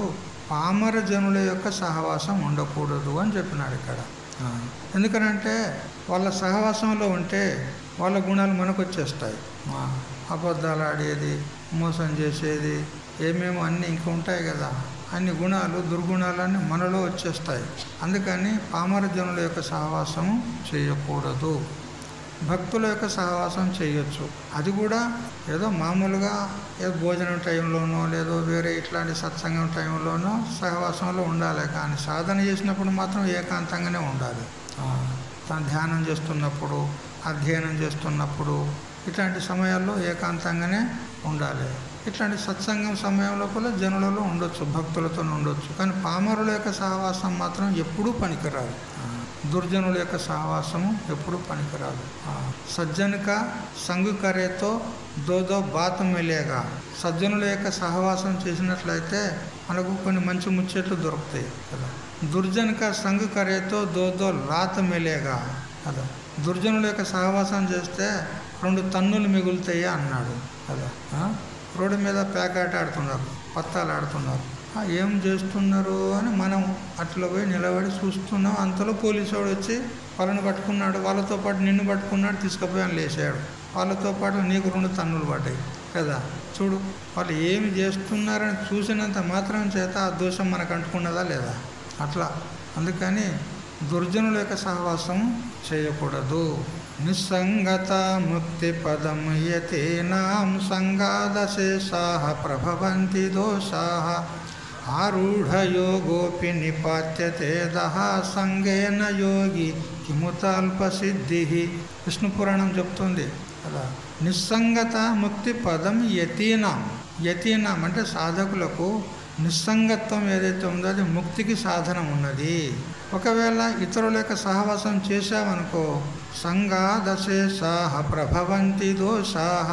పామర జనుల యొక్క సహవాసం ఉండకూడదు అని చెప్పినాడు ఇక్కడ. ఎందుకనంటే వాళ్ళ సహవాసంలో ఉంటే వాళ్ళ గుణాలు మనకు వచ్చేస్తాయి. అబద్ధాలు ఆడేది, మోసం చేసేది, ఏమేమో అన్నీ ఇంకా ఉంటాయి కదా. అన్ని గుణాలు దుర్గుణాలన్నీ మనలో వచ్చేస్తాయి. అందుకని పామర జనుల యొక్క సహవాసము చేయకూడదు. భక్తుల యొక్క సహవాసం చేయొచ్చు. అది కూడా ఏదో మామూలుగా ఏదో భోజనం టైంలోనో లేదో వేరే ఇట్లాంటి సత్సంగం టైంలోనో సహవాసంలో ఉండాలి. కానీ సాధన చేసినప్పుడు మాత్రం ఏకాంతంగానే ఉండాలి. తను ధ్యానం చేస్తున్నప్పుడు, అధ్యయనం చేస్తున్నప్పుడు ఇట్లాంటి సమయాల్లో ఏకాంతంగానే ఉండాలి. ఇట్లాంటి సత్సంగం సమయంలో కూడా జనులలో ఉండొచ్చు, భక్తులతో ఉండొచ్చు. కానీ పామరుల యొక్క సహవాసం మాత్రం ఎప్పుడూ పనికిరాదు. దుర్జనుల యొక్క సహవాసము ఎప్పుడూ పనికిరాదు. సజ్జనిక సంగు కరేతో దోదో బాత మెలేగా. సజ్జనుల యొక్క సహవాసం చేసినట్లయితే మనకు కొన్ని మంచి ముచ్చట్లు దొరుకుతాయి కదా. దుర్జనిక సంగు కరేతో దోదో లాత మెలేగా కదా. దుర్జనుల యొక్క సహవాసం చేస్తే 2 తన్నులు మిగులుతాయి అన్నాడు కదా. రోడ్డు మీద పేకాట ఆడుతున్నారు, పత్తాలు ఆడుతున్నారు. ఏం చేస్తున్నారు అని మనం అట్లా పోయి నిలబడి చూస్తున్నాం. అంతలో పోలీసు వాడు వచ్చి వాళ్ళని పట్టుకున్నాడు, వాళ్ళతో పాటు నిన్ను పట్టుకున్నాడు, తీసుకుపోయి అని లేచాడు. వాళ్ళతో పాటు నీకు 2 తన్నులు పడ్డాయి కదా. చూడు, వాళ్ళు ఏమి చేస్తున్నారని చూసినంత మాత్రం చేత ఆ దోషం మనకు అంటుకున్నదా లేదా అట్లా. అందుకని దుర్జనుల యొక్క సహవాసం చేయకూడదు. నిస్సంగత ముక్తి పదం యతేనాం సంగాదశేషాః ప్రభవంతి దోషాః ఆరూఢయోగోపి నిపాత్యతే దహ సంగేన యోగి కిముతాల్పసిద్ధి. విష్ణు పురాణం చెప్తుంది అలా. నిస్సంగత ముక్తి పదం యతీనాం. యతీనాం అంటే సాధకులకు నిస్సంగత్వం ఏదైతే ఉందో అది ముక్తికి సాధనం ఉన్నది. ఒకవేళ ఇతరుల యొక్క సహవాసం చేశామనుకో సంగాదశేషాః ప్రభవంతి దోషాః.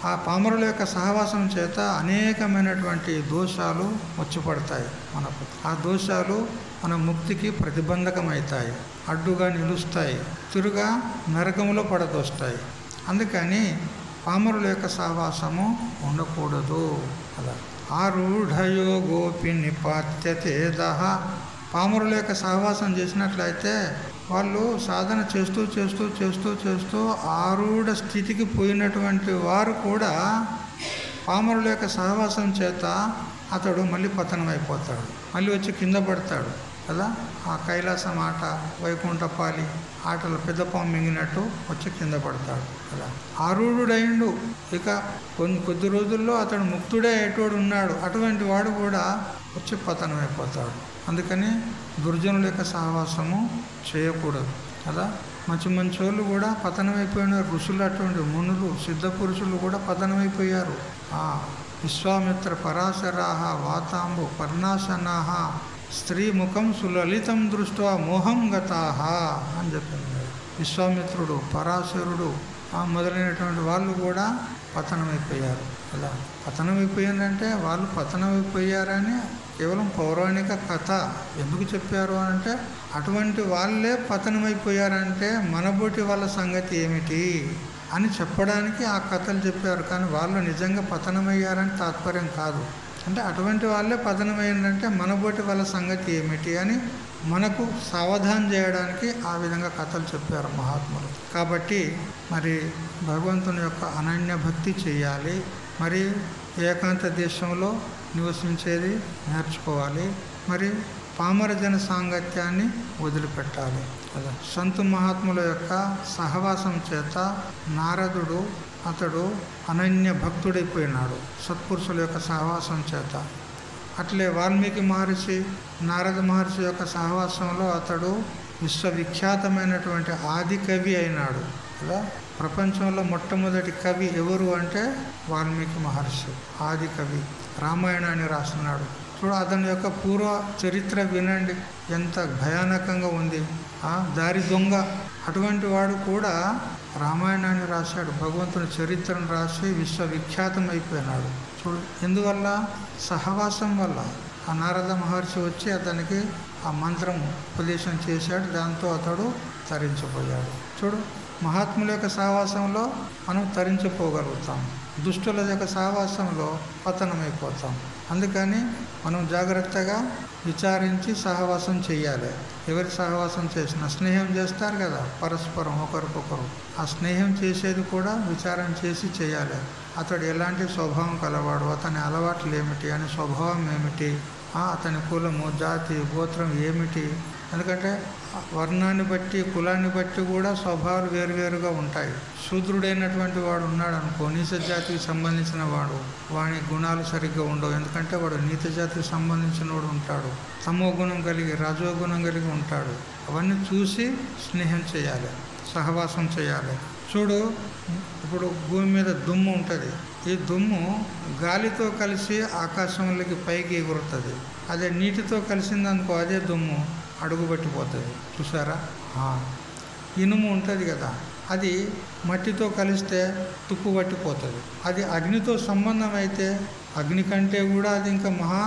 ఆ పామరుల యొక్క సహవాసం చేత అనేకమైనటువంటి దోషాలు వచ్చి పడతాయి మనకు. ఆ దోషాలు మన ముక్తికి ప్రతిబంధకమవుతాయి, అడ్డుగా నిలుస్తాయి, తిరుగా నరకములో పడదోస్తాయి. అందుకని పామరుల యొక్క సహవాసము ఉండకూడదు. అలా ఆరూఢయోగోపి నిపాత్యతే దహ. పామరుల యొక్క సహవాసం చేసినట్లయితే వాళ్ళు సాధన చేస్తూ చేస్తూ చేస్తూ చేస్తూ ఆరూఢ స్థితికి పోయినటువంటి వారు కూడా పామరుల యొక్క సహవాసం చేత అతడు మళ్ళీ పతనం అయిపోతాడు, మళ్ళీ వచ్చి కింద పడతాడు కదా. ఆ కైలాసం ఆట, వైకుంఠపాలి ఆటలు పెద్ద పాము మింగినట్టు వచ్చి కింద పడతాడు కదా. ఆరూఢుడైండు, ఇక కొద్ది రోజుల్లో అతడు ముక్తుడే అయ్యేటోడు ఉన్నాడు. అటువంటి వాడు కూడా వచ్చి పతనం అయిపోతాడు. అందుకని దుర్జనుల యొక్క సహవాసము చేయకూడదు కదా. మంచి మంచి వాళ్ళు కూడా పతనమైపోయినారు. ఋషులు, అటువంటి మునులు, సిద్ధ పురుషులు కూడా పతనమైపోయారు. విశ్వామిత్ర పరాశరాహ వాతాంబు పర్ణాశనాహ స్త్రీ ముఖం సులలితం దృష్ట్యా మోహం గతాహ అని చెప్పింది. విశ్వామిత్రుడు, పరాశరుడు మొదలైనటువంటి వాళ్ళు కూడా పతనమైపోయారు. అలా పతనమైపోయిందంటే వాళ్ళు పతనమైపోయారని కేవలం పౌరాణిక కథ ఎందుకు చెప్పారు అంటే అటువంటి వాళ్ళే పతనమైపోయారంటే మనబోటి వాళ్ళ సంగతి ఏమిటి అని చెప్పడానికి ఆ కథలు చెప్పారు. కానీ వాళ్ళు నిజంగా పతనమయ్యారని తాత్పర్యం కాదు. అంటే అటువంటి వాళ్ళే పతనమైందంటే మనబోటి వాళ్ళ సంగతి ఏమిటి అని మనకు సావధానం చేయడానికి ఆ విధంగా కథలు చెప్పారు మహాత్ములు. కాబట్టి మరి భగవంతుని యొక్క అనన్య భక్తి చేయాలి. మరి ఏకాంత దేశంలో నివసించేది నేర్చుకోవాలి. మరి పామర జన సాంగత్యాన్ని వదిలిపెట్టాలి కదా. సంతు మహాత్ముల యొక్క సహవాసం చేత నారదుడు అతడు అనన్య భక్తుడైపోయినాడు సత్పురుషుల యొక్క సహవాసం చేత. అట్లే వాల్మీకి మహర్షి నారద మహర్షి యొక్క సహవాసంలో అతడు విశ్వవిఖ్యాతమైనటువంటి ఆది కవి అయినాడు కదా. ప్రపంచంలో మొట్టమొదటి కవి ఎవరు అంటే వాల్మీకి మహర్షి, ఆది కవి. రామాయణాన్ని రాస్తున్నాడు. చూడు అతని యొక్క పూర్వ చరిత్ర వినండి, ఎంత భయానకంగా ఉంది. దారి దొంగ అటువంటి వాడు కూడా రామాయణాన్ని రాశాడు, భగవంతుని చరిత్రను రాసి విశ్వవిఖ్యాతం అయిపోయినాడు. చూడు ఎందువల్ల? సహవాసం వల్ల. ఆ నారద మహర్షి వచ్చి అతనికి ఆ మంత్రం ఉపదేశం చేశాడు, దాంతో అతడు తరించిపోయాడు. చూడు మహాత్ముల యొక్క సహవాసంలో మనం తరించిపోగలుగుతాం, దుష్టుల యొక్క సహవాసంలో పతనమైపోతాం. అందుకని మనం జాగ్రత్తగా విచారించి సహవాసం చేయాలి. ఎవరి సహవాసం చేసినా స్నేహం చేస్తారు కదా పరస్పరం ఒకరికొకరు, ఆ స్నేహం చేసేది కూడా విచారం చేసి చేయాలి. అతడు ఎలాంటి స్వభావం కలవాడు, అతని అలవాట్లు ఏమిటి, అని స్వభావం ఏమిటి, అతని కులము జాతి గోత్రం ఏమిటి. ఎందుకంటే వర్ణాన్ని బట్టి కులాన్ని బట్టి కూడా స్వభావాలు వేరువేరుగా ఉంటాయి. శూద్రుడైనటువంటి వాడు ఉన్నాడు అనుకో, నీచ జాతికి సంబంధించిన వాడు, వాని గుణాలు సరిగ్గా ఉండవు. ఎందుకంటే వాడు నీచ జాతికి సంబంధించిన వాడు ఉంటాడు, తమో గుణం కలిగి రజో గుణం కలిగి ఉంటాడు. అవన్నీ చూసి స్నేహం చేయాలి, సహవాసం చేయాలి. చూడు ఇప్పుడు భూమి మీద దుమ్ము ఉంటుంది, ఈ దుమ్ము గాలితో కలిసి ఆకాశంలోకి పైకి ఎగురుతుంది. అదే నీటితో కలిసిందనుకో అదే దుమ్ము అడుగుబట్టిపోతుంది. చూసారా? ఇనుము ఉంటుంది కదా, అది మట్టితో కలిస్తే తుప్పు పట్టిపోతుంది. అది అగ్నితో సంబంధం అయితే అగ్ని కంటే కూడా అది ఇంకా మహా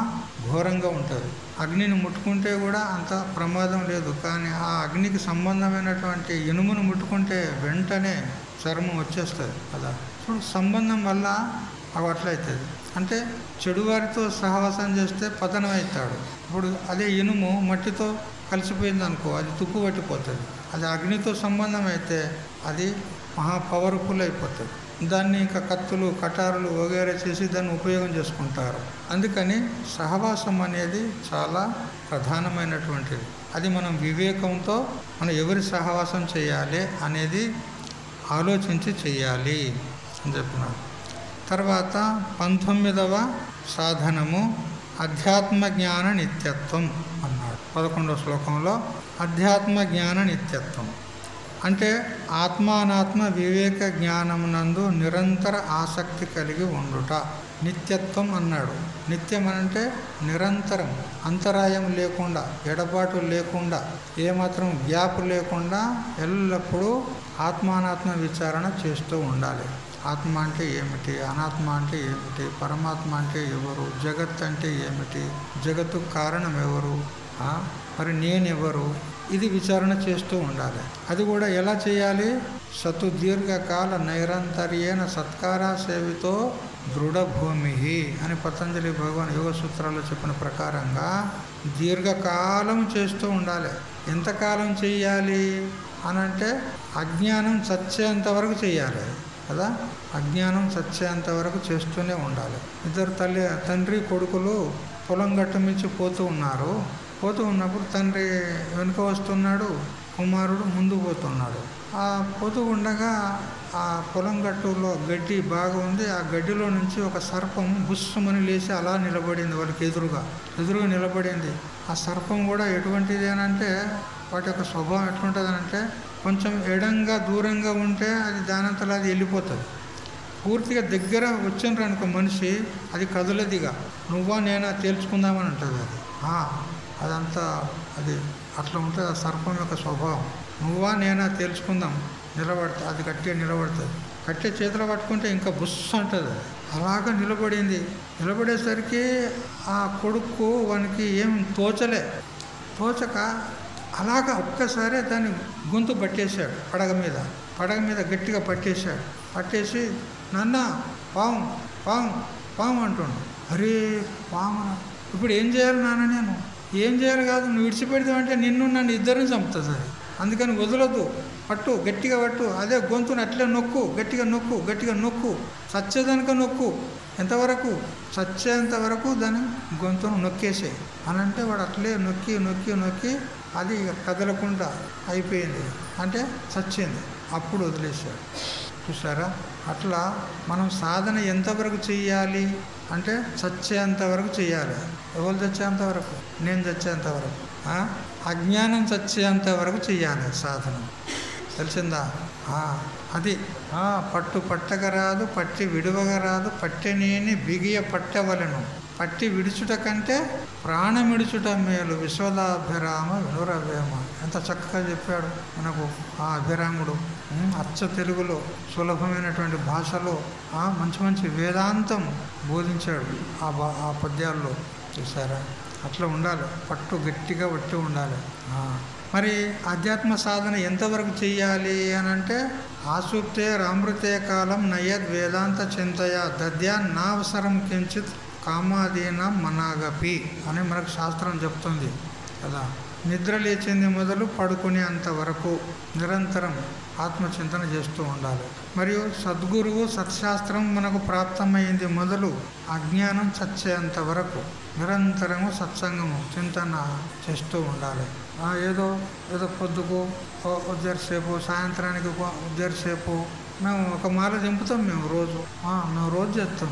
ఘోరంగా ఉంటుంది. అగ్నిని ముట్టుకుంటే కూడా అంత ప్రమాదం లేదు, కానీ ఆ అగ్నికి సంబంధమైనటువంటి ఇనుమును ముట్టుకుంటే వెంటనే చర్మం వచ్చేస్తుంది కదా. ఇప్పుడు సంబంధం వల్ల అవి అట్లయితుంది. అంటే చెడువారితో సహవాసం చేస్తే పతనం అవుతాడు. ఇప్పుడు అదే ఇనుము మట్టితో కలిసిపోయింది అనుకో, అది తుప్పు పట్టిపోతుంది. అది అగ్నితో సంబంధం అయితే అది మహా పవర్ఫుల్ అయిపోతుంది. దాన్ని ఇంకా కత్తులు కటారులు వగేరే చేసి దాన్ని ఉపయోగం చేసుకుంటారు. అందుకని సహవాసం అనేది చాలా ప్రధానమైనటువంటిది. అది మనం వివేకంతో మనం ఎవరి సహవాసం చేయాలి అనేది ఆలోచించి చేయాలి అని చెప్పినాడు. తర్వాత 19వ సాధనము అధ్యాత్మ జ్ఞాన నిత్యత్వం అన్నాడు 11వ శ్లోకంలో. అధ్యాత్మ జ్ఞాన నిత్యత్వం అంటే ఆత్మానాత్మ వివేక జ్ఞానమునందు నిరంతర ఆసక్తి కలిగి ఉండుట నిత్యత్వం అన్నాడు. నిత్యం అంటే నిరంతరం, అంతరాయం లేకుండా, ఎడబాటు లేకుండా, ఏమాత్రం గ్యాప్ లేకుండా ఎల్లప్పుడూ ఆత్మానాత్మ విచారణ చేస్తూ ఉండాలి. ఆత్మ అంటే ఏమిటి, అనాత్మ అంటే ఏమిటి, పరమాత్మ అంటే ఎవరు, జగత్ అంటే ఏమిటి, జగత్తు కారణం ఎవరు, మరి నేనెవరు, ఇది విచారణ చేస్తూ ఉండాలి. అది కూడా ఎలా చేయాలి? సతు దీర్ఘకాల నైరంతర్యేన సత్కారా సేవితో దృఢభూమి అని పతంజలి భగవాన్ యోగ సూత్రాల్లో చెప్పిన ప్రకారంగా దీర్ఘకాలం చేస్తూ ఉండాలి. ఎంతకాలం చేయాలి అనంటే అజ్ఞానం చచ్చేంత వరకు చేయాలి కదా. అజ్ఞానం చచ్చేంత వరకు చేస్తూనే ఉండాలి. ఇద్దరు తండ్రి కొడుకులు పొలం గట్టు మించి పోతూ ఉన్నారు. పోతూ ఉన్నప్పుడు తండ్రి వెనుక వస్తున్నాడు, కుమారుడు ముందు పోతున్నాడు. ఆ పోతూ ఉండగా ఆ పొలం గట్టులో గడ్డి బాగా ఉంది. ఆ గడ్డిలో నుంచి ఒక సర్పం బుస్సుమని లేచి అలా నిలబడింది, వాళ్ళకి ఎదురుగా నిలబడింది. ఆ సర్పం కూడా ఎటువంటిది అనంటే వాటి యొక్క స్వభావం ఎట్లుంటుందనంటే కొంచెం ఎడంగా దూరంగా ఉంటే అది దానంతలో అది వెళ్ళిపోతుంది. పూర్తిగా దగ్గర వచ్చిండ్రు అనుకో మనిషి, అది కదలదిగా, నువ్వా నేనా తేల్చుకుందామని ఉంటుంది. అది అదంతా అది అట్లా ఉంటుంది ఆ సర్పం యొక్క స్వభావం. నువ్వా నేనా తేల్చుకుందాం, నిలబడుతుంది, అది గట్టిగా నిలబడుతుంది. గట్టిగా చేతిలో పట్టుకుంటే ఇంకా బుస్సు అంటుంది. అలాగా నిలబడింది. నిలబడేసరికి ఆ కొడుకు వానికి ఏం తోచక అలాగా ఒక్కసారి దాన్ని గొంతు పట్టేశాడు. పడగ మీద గట్టిగా పట్టేశాడు. పట్టేసి నాన్న పాము పాము పాము అంటుండు. అరే పామున, ఇప్పుడు ఏం చేయాలి నాన్న? నేను ఏం చేయాలి కాదు, నువ్వు విడిచిపెడతావంటే నన్ను ఇద్దరిని చంపుతుంది అది. అందుకని వదలొద్దు, పట్టు, గట్టిగా పట్టు. అదే గొంతును అట్లే నొక్కు, గట్టిగా నొక్కు, గట్టిగా నొక్కు, చచ్చేదానిక నొక్కు. ఎంతవరకు? చచ్చేంత వరకు దాని గొంతును నొక్కేసాయి అని అంటే వాడు అట్లే నొక్కి నొక్కి నొక్కి అది కదలకుండా అయిపోయింది అంటే చచ్చింది. అప్పుడు వదిలేశాడు. చూసారా? అట్లా మనం సాధన ఎంతవరకు చెయ్యాలి అంటే చచ్చేంత వరకు చెయ్యాలి. ఎవరు చచ్చేంత వరకు? నేను చచ్చేంత వరకు, అజ్ఞానం చచ్చేంత వరకు చెయ్యాలి సాధన. తెలిసిందా? అది పట్టు పట్టగరాదు, పట్టి విడువగరాదు, పట్టెనేని బిగియ పట్టవలను, పట్టి విడుచుట కంటే ప్రాణమిడుచుట మేలు, విశ్వదాభిరామ వినురవేమ. ఎంత చక్కగా చెప్పాడు మనకు ఆ అభిరాముడు. అచ్చ తెలుగులో సులభమైనటువంటి భాషలో మంచి మంచి వేదాంతం బోధించాడు ఆ పద్యాల్లో. చూసారా? అట్లా ఉండాలి, పట్టు గట్టిగా పట్టి ఉండాలి. మరి ఆధ్యాత్మ సాధన ఎంతవరకు చెయ్యాలి అని అంటే ఆసుప్తే రామృతే కాలం నయద్ వేదాంత చింతయ దద్యా నావసరం కించిత్ కామాదీన మనాగపి అని మనకు శాస్త్రం చెప్తుంది కదా. నిద్ర లేచింది మొదలు పడుకునే అంతవరకు నిరంతరం ఆత్మచింతన చేస్తూ ఉండాలి. మరియు సద్గురువు సత్శాస్త్రం మనకు ప్రాప్తమైంది మొదలు అజ్ఞానం చచ్చేంత వరకు నిరంతరము సత్సంగము చింతన చేస్తూ ఉండాలి. ఏదో పొద్దుకు ఉద్దరిసేపు, సాయంత్రానికి ఉద్దరిసేపు మేము ఒక మాల దింపుతాం. మేము రోజు చేస్తాం.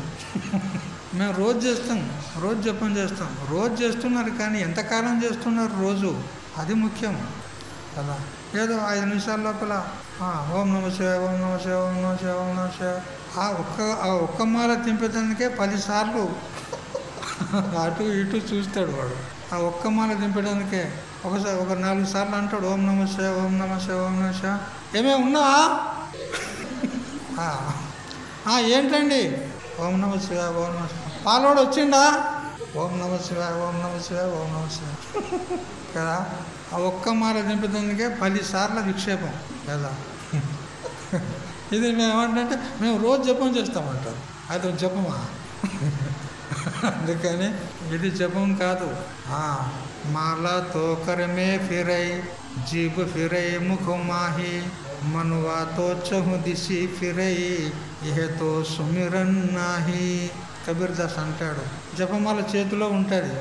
మేము రోజు చేస్తాం, రోజు జపం చేస్తాం. రోజు చేస్తున్నారు కానీ ఎంతకాలం చేస్తున్నారు రోజు, అది ముఖ్యం కదా. ఏదో 5 నిమిషాల లోపల ఓం నమ శివాయ, ఓం నమ శివాయ, ఓం నమ శివాయ, ఓం నమ శివాయ, ఆ ఒక్క మాల దింపేదానికే 10 సార్లు అటు ఇటు చూస్తాడు వాడు. ఆ ఒక్క మాల దింపడానికే ఒక 4 సార్లు అంటాడు ఓం నమ శివాయ, ఓం నమ శివాయ, ఓం నమ శివాయ. ఏమే ఉన్నావా? ఏంటండి? ఓం నమ శివాయ, ఓం నమ శివాయ. పాలోడు వచ్చిండా? ఓం నమ శివాయ, ఓం నమ శివాయ, ఓం నమ శివాయ కదా. ఆ ఒక్క మాల దింపేదానికే 10 సార్ల విక్షేపం కదా. ఇది మేమేమంటే మేము రోజు జపం చేస్తామంటారు. అది జపమా? అందుకని ఇది జపం కాదు. మాలా తోకరమే ఫిరై జీబ్ ఫిరై ముఖ మాహి మనువా తో చహు దిశి ఫిరై ఇహతో సుమిరన్ నాహి. కబీర్దాస్ అంటాడు. జపమాల చేతిలో ఉంటుంది,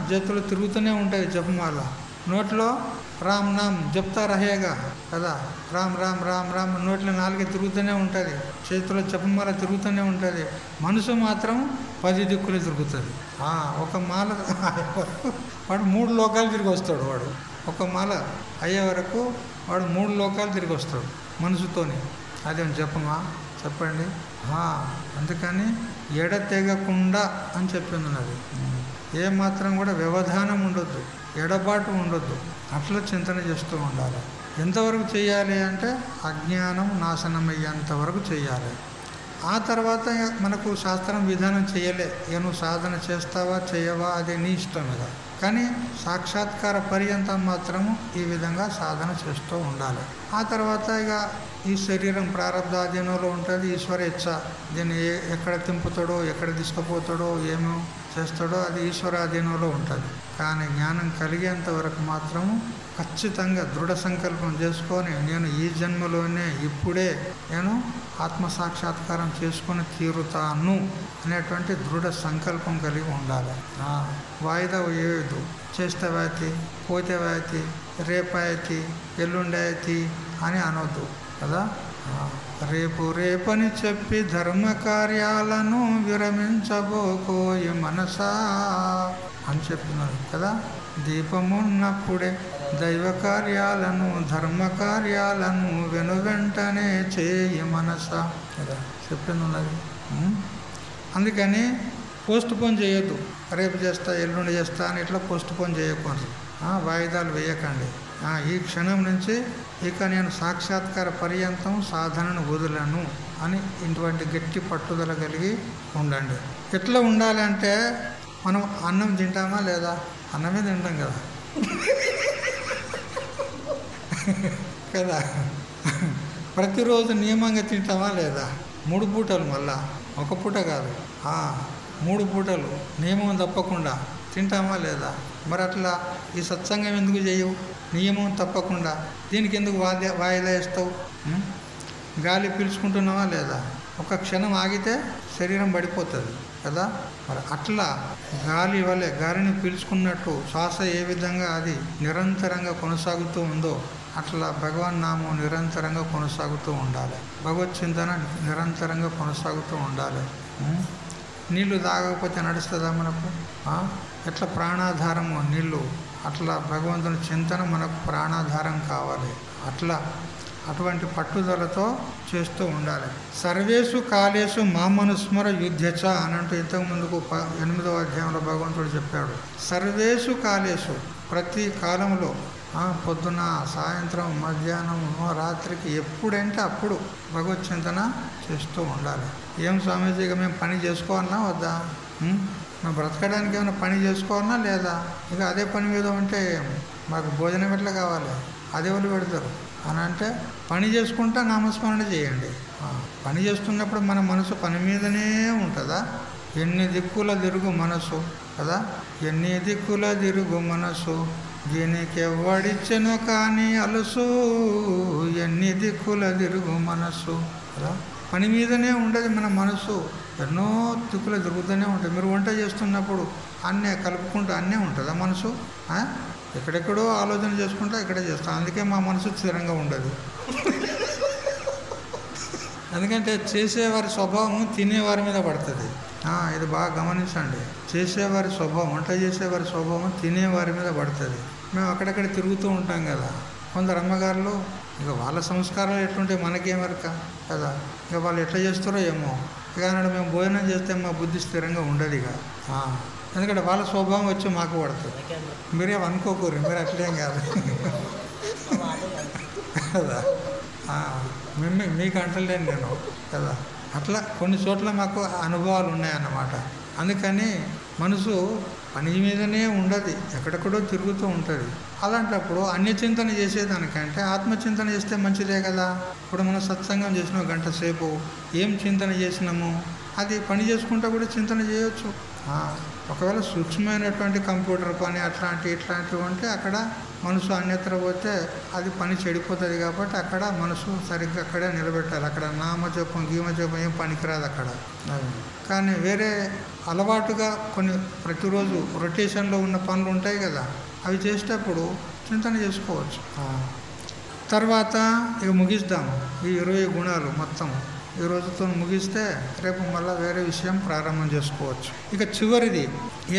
చేతిలో తిరుగుతూనే ఉంటుంది జపమాల. నోట్లో రామ్ నామ్ జప్తా రహేగా కదా. రామ్ రామ్ రామ్ రామ్ నోట్లో 4 తిరుగుతూనే ఉంటుంది, చేతిలో జపమాల తిరుగుతూనే ఉంటుంది. మనసు మాత్రం 10 దిక్కులు తిరుగుతుంది. ఒక మాల వాడు 3 లోకాలు తిరిగి వస్తాడు. వాడు ఒక మాల అయ్యే వరకు వాడు 3 లోకాలు తిరిగి వస్తాడు మనసుతోని. అదేం జపమా చెప్పండి? అందుకని ఎడతెగకుండా అని చెప్పింది అది. ఏమాత్రం కూడా వ్యవధానం ఉండొద్దు, ఎడబాటు ఉండొద్దు. అట్లా చింతన చేస్తూ ఉండాలి. ఎంతవరకు చేయాలి అంటే అజ్ఞానం నాశనమయ్యేంత వరకు చేయాలి. ఆ తర్వాత మనకు శాస్త్రం విధానం చేయలే, నువ్వు సాధన చేస్తావా చేయవా అది నీ ఇష్టం కదా. కానీ సాక్షాత్కార పర్యంతం మాత్రము ఈ విధంగా సాధన చేస్తూ ఉండాలి. ఆ తర్వాత ఈ శరీరం ప్రారంధాధీనంలో ఉంటుంది. ఈశ్వర ఇచ్చ దీన్ని ఎక్కడ తింపుతాడో, ఎక్కడ తీసుకుపోతాడో, ఏమో చేస్తాడో అది ఈశ్వరాధీనంలో ఉంటుంది. కానీ జ్ఞానం కలిగేంత వరకు మాత్రము ఖచ్చితంగా దృఢ సంకల్పం చేసుకొని నేను ఈ జన్మలోనే ఇప్పుడే నేను ఆత్మసాక్షాత్కారం చేసుకొని తీరుతాను అనేటువంటి దృఢ సంకల్పం కలిగి ఉండాలి. వాయిదా వేయదు. చేస్తే వాయితీ, పోతే వాయితీ, రేపాయితీ, ఎల్లుండాయితీ అని అనొద్దు కదా. రేపని చెప్పి ధర్మ కార్యాలను విరమించబోకోయి మనసా అని చెప్పినారు కదా. దీపమున్నప్పుడే దైవ కార్యాలను ధర్మ కార్యాలను వెనువెంటనే చేయి మనసా కదా చెప్పినది. అందుకని పోస్ట్ పోన్ చేయొద్దు. రేపు చేస్తా, ఎల్లుండి చేస్తా అని ఇట్లా పోస్ట్ పోన్ చేయకూడదు. వాయిదాలు వేయకండి. ఈ క్షణం నుంచి ఇక నేను సాక్షాత్కార పర్యంతం సాధనను వదలను అని ఇటువంటి గట్టి పట్టుదల కలిగి ఉండండి. ఎట్లా ఉండాలి అంటే మనం అన్నం తింటామా లేదా? అన్నమే తింటాం కదా కదా. ప్రతిరోజు నియమంగా తింటామా లేదా? 3 పూటలు, మళ్ళా ఒక పూట కాదు. 3 పూటలు నియమం తప్పకుండా తింటామా లేదా? మరి అట్లా ఈ సత్సంగం ఎందుకు చేయవు? నియమం తప్పకుండా దీనికి ఎందుకు వాయిదా వేస్తావు? గాలి పీల్చుకుంటున్నావా లేదా? ఒక క్షణం ఆగితే శరీరం పడిపోతుంది కదా. మరి అట్లా గాలి వలె గాలిని పీల్చుకున్నట్టు శ్వాస ఏ విధంగా అది నిరంతరంగా కొనసాగుతూ ఉందో అట్లా భగవన్ నామం నిరంతరంగా కొనసాగుతూ ఉండాలి. భగవత్ చింతన నిరంతరంగా కొనసాగుతూ ఉండాలి. నీళ్లు తాగకపోతే నడుస్తుందా మనకు? ఎట్లా ప్రాణాధారము నీళ్ళు, అట్లా భగవంతుని చింతన మనకు ప్రాణాధారం కావాలి. అట్లా అటువంటి పట్టుదలతో చేస్తూ ఉండాలి. సర్వేషు కాలేషు మామనుస్మర యుద్ధచ అని అంటూ ఇంతకు ముందుకు 8వ అధ్యాయంలో భగవంతుడు చెప్పాడు. సర్వేషు కాలేషు ప్రతి కాలంలో పొద్దున, సాయంత్రం, మధ్యాహ్నం, రాత్రికి ఎప్పుడంటే అప్పుడు భగవత్ చింతన చేస్తూ ఉండాలి. ఏం స్వామీజీగా మేము పని చేసుకోవాలన్నా వద్దా? మేము బ్రతకడానికి ఏమైనా పని చేసుకోవాలన్నా లేదా? ఇక అదే పని మీద ఉంటే మాకు భోజనం ఎట్లా కావాలి? అదే వాళ్ళు పెడతారు అని అంటే పని చేసుకుంటా నామస్మరణ చేయండి. పని చేస్తున్నప్పుడు మన మనసు పని మీదనే ఉంటుందా? ఎన్ని దిక్కుల తిరుగు మనసు కదా. ఎన్ని దిక్కుల తిరుగు మనసు దీనికి ఎవడిచ్చను కానీ అలుసు. ఎన్ని దిక్కుల తిరుగు మనసు కదా. పని మీదనే ఉండదు మన మనసు. ఎన్నో దిక్కులు తిరుగుతూనే ఉంటుంది. మీరు వంట చేస్తున్నప్పుడు అన్నీ కలుపుకుంటూ అన్నీ ఉంటుందా మనసు? ఎక్కడెక్కడో ఆలోచన చేసుకుంటా ఇక్కడే చేస్తాం. అందుకే మా మనసు స్థిరంగా ఉండదు. ఎందుకంటే చేసేవారి స్వభావం తినేవారి మీద పడుతుంది. ఇది బాగా గమనించండి. చేసేవారి స్వభావం, వంట చేసేవారి స్వభావం తినేవారి మీద పడుతుంది. మేము అక్కడక్కడ తిరుగుతూ ఉంటాం కదా. కొందరు అమ్మగారులు ఇక వాళ్ళ సంస్కారాలు ఎట్లుంటే మనకేమరక కదా. ఇక వాళ్ళు ఎట్లా చేస్తారో ఏమో. ఇక అన్నాడు మేము భోజనం చేస్తే మా బుద్ధి స్థిరంగా ఉండదు ఇక. ఎందుకంటే వాళ్ళ స్వభావం వచ్చి మాకు పడుతుంది. మీరేం అనుకోకూరు, మీరు అట్లేం కాదు కదా. మీకు అంటలేను నేను కదా. అట్లా కొన్ని చోట్ల మాకు అనుభవాలు ఉన్నాయన్నమాట. అందుకని మనసు పని మీదనే ఉండదు, ఎక్కడెక్కడో తిరుగుతూ ఉంటుంది. అలాంటప్పుడు అన్యచింతన చేసేదానికంటే ఆత్మచింతన చేస్తే మంచిదే కదా. ఇప్పుడు మనం సత్సంగం చేసిన గంట సేపు ఏం చింతన చేసినాము అది పని చేసుకుంటూ కూడా చింతన చేయొచ్చు. ఒకవేళ సూక్ష్మమైనటువంటి కంప్యూటర్ పని ఇట్లాంటివి ఉంటే అక్కడ మనసు అన్యత్ర పోతే అది పని చెడిపోతుంది. కాబట్టి అక్కడ మనసు సరిగ్గా అక్కడే నిలబెట్టాలి. అక్కడ నామజపం గీమజపం ఏం పనికిరాదు అక్కడ. కానీ వేరే అలవాటుగా కొన్ని ప్రతిరోజు రొటేషన్లో ఉన్న పనులు ఉంటాయి కదా, అవి చేసేటప్పుడు చింతన చేసుకోవచ్చు. తర్వాత ఇక ముగిద్దాం ఈ 20 గుణాలు మొత్తం. ఈ రోజుతో ముగిస్తే రేపు మళ్ళీ వేరే విషయం ప్రారంభం చేసుకోవచ్చు. ఇక చివరిది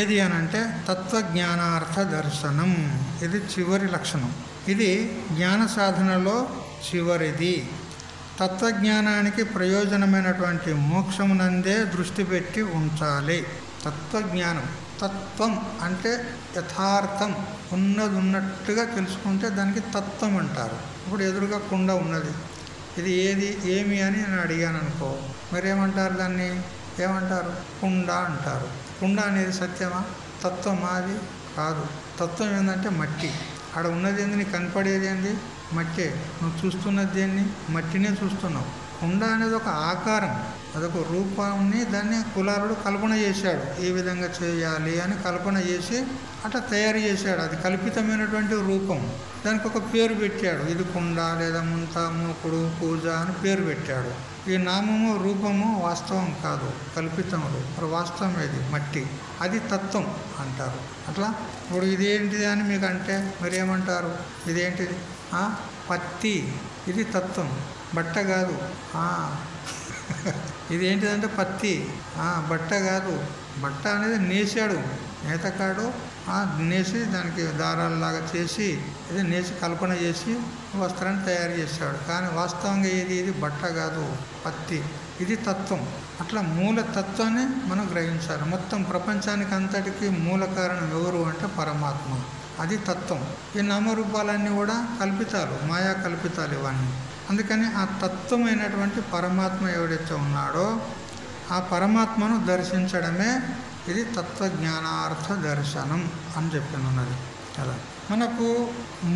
ఏది అని అంటే తత్వజ్ఞానార్థ దర్శనం. ఇది చివరి లక్షణం. ఇది జ్ఞాన సాధనలో చివరిది. తత్వజ్ఞానానికి ప్రయోజనమైనటువంటి మోక్షమునందే దృష్టి పెట్టి ఉంచాలి. తత్వజ్ఞానం, తత్వం అంటే యథార్థం, ఉన్నట్టుగా తెలుసుకుంటే దానికి తత్వం అంటారు. ఇప్పుడు ఎదురుగా కుండ ఉన్నది, ఇది ఏమి అని నేను అడిగాను అనుకో, మరేమంటారు దాన్ని? ఏమంటారు? కుండ అంటారు. కుండ అనేది సత్యమా, తత్వమా? అది కాదు. తత్వం ఏంటంటే మట్టి. ఆడ ఉన్నది ఏంది, నీకు కనపడేది ఏంది? మట్టే. నువ్వు చూస్తున్నది దేన్ని? మట్టినే చూస్తున్నావు. కుండ అనేది ఒక ఆకారం, అదొక రూపాన్ని దాన్ని కులాలుడు కల్పన చేశాడు. ఈ విధంగా చేయాలి అని కల్పన చేసి అట్లా తయారు చేశాడు. అది కల్పితమైనటువంటి రూపం. దానికి ఒక పేరు పెట్టాడు. ఇది కుండ లేదా ముంత, మూకుడు, పూజ అని పేరు పెట్టాడు. ఈ నామము రూపము వాస్తవం కాదు, కల్పితములు. మరి వాస్తవం ఏది? మట్టి. అది తత్వం అంటారు. అట్లా ఇప్పుడు ఇదేంటిది అని మీకు అంటే మీరు ఏమంటారు? ఇదేంటిది? పత్తి. ఇది తత్వం, బట్ట కాదు. ఇదేంటిదంటే పత్తి, బట్ట కాదు. బట్ట అనేది నేసాడు, నేతకాడు నేసి దానికి దారాలలాగా చేసి ఇది నేసి కల్పన చేసి వస్త్రాన్ని తయారు చేశాడు. కానీ వాస్తవంగా ఇది బట్ట కాదు, పత్తి. ఇది తత్వం. అట్లా మూల తత్వాన్ని మనం గ్రహించాలి. మొత్తం ప్రపంచానికి అంతటికీ మూల కారణం ఎవరు అంటే పరమాత్మ. అది తత్వం. ఈ నామరూపాలన్నీ కూడా కల్పితాలు, మాయా కల్పితాలు ఇవన్నీ. అందుకని ఆ తత్వమైనటువంటి పరమాత్మ ఎవడైతే ఉన్నాడో ఆ పరమాత్మను దర్శించడమే ఇది తత్వజ్ఞానార్థ దర్శనం అని చెప్పినది. అలా మనకు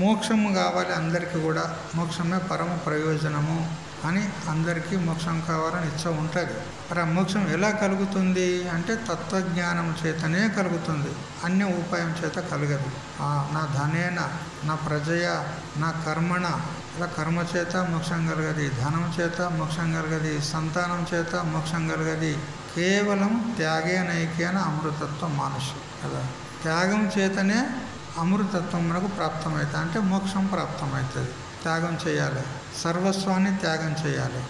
మోక్షము కావాలి అందరికీ కూడా. మోక్షమే పరమ ప్రయోజనము అని అందరికీ మోక్షం కావాలని ఇచ్చ ఉంటుంది. మరి ఆ మోక్షం ఎలా కలుగుతుంది అంటే తత్వజ్ఞానం చేతనే కలుగుతుంది, అన్య ఉపాయం చేత కలగదు. నా ధనేన నా ప్రజయ నా కర్మణ, ఇలా కర్మ చేత మోక్షం కలగది, ధనం చేత మోక్షం కలగది, సంతానం చేత మోక్షం కలగది. కేవలం త్యాగేనైకేన అమృతత్వం మానసు కదా. త్యాగం చేతనే అమృతత్వం మనకు ప్రాప్తమవుతుంది, అంటే మోక్షం ప్రాప్తమవుతుంది. త్యాగం చేయాలి, సర్వస్వాన్ని త్యాగం చేయాలి.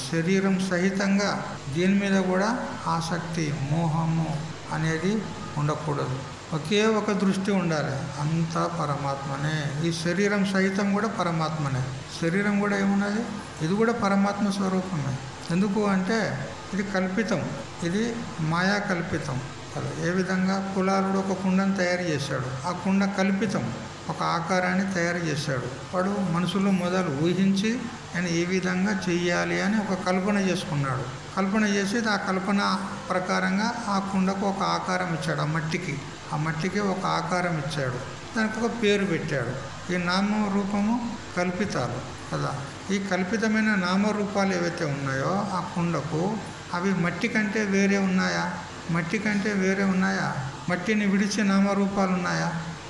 శరీరం సహితంగా దీని మీద కూడా ఆసక్తి మోహము అనేది ఉండకూడదు. ఒకే ఒక దృష్టి ఉండాలి, అంతా పరమాత్మనే. ఈ శరీరం సహితం కూడా పరమాత్మనే. శరీరం కూడా ఏమున్నది, ఇది కూడా పరమాత్మ స్వరూపమే. ఎందుకు అంటే ఇది కల్పితం, ఇది మాయా కల్పితం కదా. ఏ విధంగా కులాలుడు ఒక కుండను తయారు చేశాడు, ఆ కుండ కల్పితం, ఒక ఆకారాన్ని తయారు చేశాడు. వాడు మనసులో మొదలు ఊహించి నేను ఈ విధంగా చెయ్యాలి అని ఒక కల్పన చేసుకున్నాడు. కల్పన చేసి ఆ కల్పన ప్రకారంగా ఆ కుండకు ఒక ఆకారం ఇచ్చాడు. ఆ మట్టికి ఒక ఆకారం ఇచ్చాడు, దానికి ఒక పేరు పెట్టాడు. ఈ నామరూపము కల్పితాలు కదా. ఈ కల్పితమైన నామరూపాలు ఏవైతే ఉన్నాయో ఆ కుండకు, అవి మట్టి కంటే వేరే ఉన్నాయా? మట్టిని విడిచి నామరూపాలు ఉన్నాయా?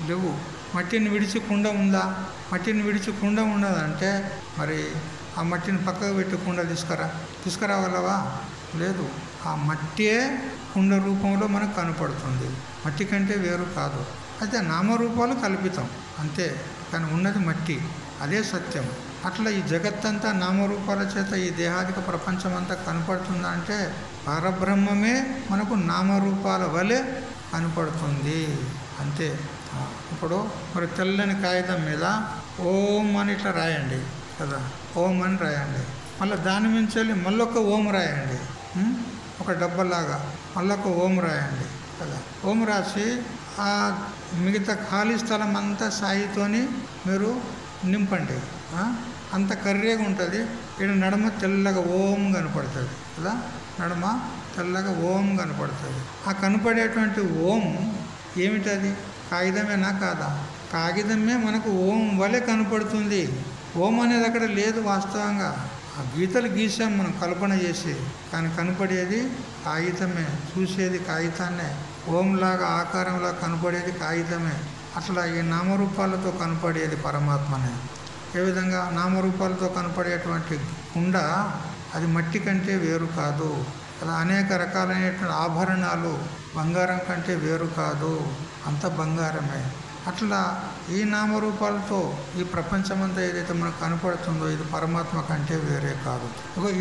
లేవు. మట్టిని విడిచి కుండ ఉందా? మట్టిని విడిచి కుండ ఉండదంటే మరి ఆ మట్టిని పక్కకు పెట్టి కుండ తీసుకురాగలవా? లేదు. ఆ మట్టియే కుండ రూపంలో మనకు కనపడుతుంది, మట్టి కంటే వేరు కాదు. అయితే నామరూపాలు కల్పితం అంతే, కానీ ఉన్నది మట్టి, అదే సత్యం. అట్లా ఈ జగత్తంతా నామరూపాల చేత ఈ దేహాదిక ప్రపంచం అంతా కనపడుతుందా అంటే పరబ్రహ్మమే మనకు నామరూపాల వలె కనపడుతుంది అంతే. ఇప్పుడు మరి తెల్లని కాగితం మీద ఓం అని ఇట్లా రాయండి కదా, ఓం అని రాయండి. మళ్ళీ దాని నుంచి వెళ్ళి మళ్ళొక ఓం రాయండి, ఒక డబ్బలాగా మళ్ళొక ఓం రాయండి కదా. ఓం రాసి ఆ మిగతా ఖాళీ స్థలం అంతా సాయితోని మీరు నింపండి. అంత కర్రీగా ఉంటుంది. ఇక్కడ నడుమ తెల్లగా ఓం కనపడుతుంది కదా, నడుమ తెల్లగా ఓం కనపడుతుంది. ఆ కనపడేటువంటి ఓం ఏమిటది? కాగితమేనా కాదా? కాగితమే మనకు ఓం వలె కనపడుతుంది. ఓం అనేది అక్కడ లేదు వాస్తవంగా. ఆ గీతలు గీసాం మనం కల్పన చేసి, కానీ కనపడేది కాగితమే, చూసేది కాగితాన్నే. ఓంలాగా ఆకారంలా కనపడేది కాగితమే. అట్లా ఈ నామరూపాలతో కనపడేది పరమాత్మనే. ఏ విధంగా నామరూపాలతో కనపడేటువంటి కుండ అది మట్టి కంటే వేరు కాదు. అలా అనేక రకాలైనటువంటి ఆభరణాలు బంగారం కంటే వేరు కాదు, అంత బంగారమే. అట్లా ఈ నామరూపాలతో ఈ ప్రపంచమంతా ఏదైతే మనకు కనపడుతుందో ఇది పరమాత్మ కంటే వేరే కాదు.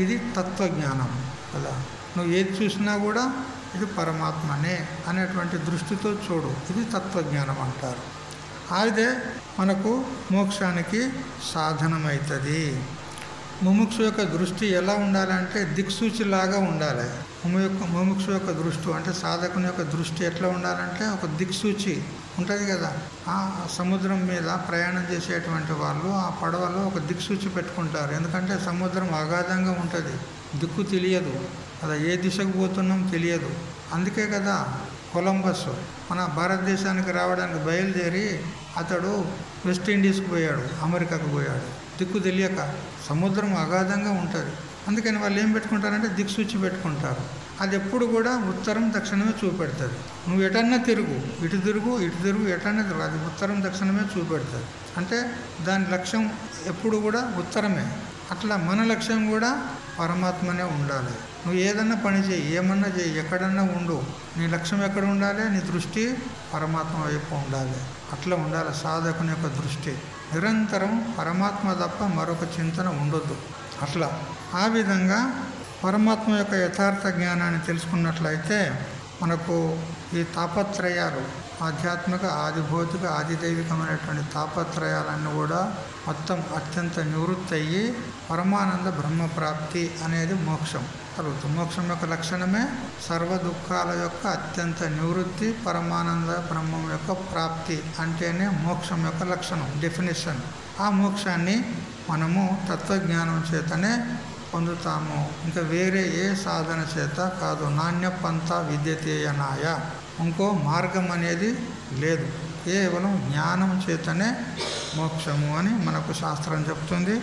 ఇది తత్వజ్ఞానం కదా. నువ్వు ఏది చూసినా కూడా ఇది పరమాత్మనే అనేటువంటి దృష్టితో చూడు, ఇది తత్వజ్ఞానం అంటారు. అదే మనకు మోక్షానికి సాధనమవుతుంది. ముముక్షు యొక్క దృష్టి ఎలా ఉండాలంటే దిక్సూచిలాగా ఉండాలి. ముముక్షు యొక్క దృష్టి అంటే సాధకుని యొక్క దృష్టి ఎట్లా ఉండాలంటే ఒక దిక్సూచి ఉంటుంది కదా. ఆ సముద్రం మీద ప్రయాణం చేసేటువంటి వాళ్ళు ఆ పడవలో ఒక దిక్సూచి పెట్టుకుంటారు. ఎందుకంటే సముద్రం అగాధంగా ఉంటుంది, దిక్కు తెలియదు కదా, ఏ దిశకు పోతున్నాం తెలియదు. అందుకే కదా కొలంబస్ మన భారతదేశానికి రావడానికి బయలుదేరి అతడు వెస్ట్ ఇండీస్కి పోయాడు, అమెరికాకు పోయాడు, దిక్కు తెలియక. సముద్రం అగాధంగా ఉంటుంది. అందుకని వాళ్ళు ఏం పెట్టుకుంటారంటే దిక్సూచి పెట్టుకుంటారు. అది ఎప్పుడు కూడా ఉత్తరం దక్షిణమే చూపెడుతుంది. నువ్వు ఎటన్నా తిరుగు, ఇటు తిరుగు ఎటన్నా తిరుగు, అది ఉత్తరం దక్షిణమే చూపెడుతుంది. అంటే దాని లక్ష్యం ఎప్పుడు కూడా ఉత్తరమే. అట్లా మన లక్ష్యం కూడా పరమాత్మనే ఉండాలి. నువ్వు ఏదన్నా పని చేయి, ఏమన్నా చేయి, ఎక్కడన్నా ఉండు, నీ లక్ష్యం ఎక్కడ ఉండాలి? నీ దృష్టి పరమాత్మ వైపు ఉండాలి. అట్లా ఉండాలి సాధకుని యొక్క దృష్టి. నిరంతరం పరమాత్మ తప్ప మరొక చింతన ఉండొద్దు. అట్లా ఆ విధంగా పరమాత్మ యొక్క యథార్థ జ్ఞానాన్ని తెలుసుకున్నట్లయితే మనకు ఈ తాపత్రయాలు, ఆధ్యాత్మిక ఆదిభౌతిక ఆదిదైవికమైనటువంటి తాపత్రయాలన్నీ కూడా మొత్తం అత్యంత నివృత్తి అయ్యి పరమానంద బ్రహ్మప్రాప్తి అనేది మోక్షం కలుగుతుంది. మోక్షం యొక్క లక్షణమే సర్వ దుఃఖాల యొక్క అత్యంత నివృత్తి, పరమానంద బ్రహ్మం యొక్క ప్రాప్తి అంటేనే మోక్షం యొక్క లక్షణం, డెఫినేషన్. ఆ మోక్షాన్ని మనము తత్వజ్ఞానం చేతనే పొందుతాము, ఇంకా వేరే ఏ సాధన చేత కాదు. నాణ్య పంథ విద్యతేయనాయ, ఇంకో మార్గం అనేది లేదు, కేవలం జ్ఞానం చేతనే మోక్షము అని మనకు శాస్త్రం చెప్తుంది.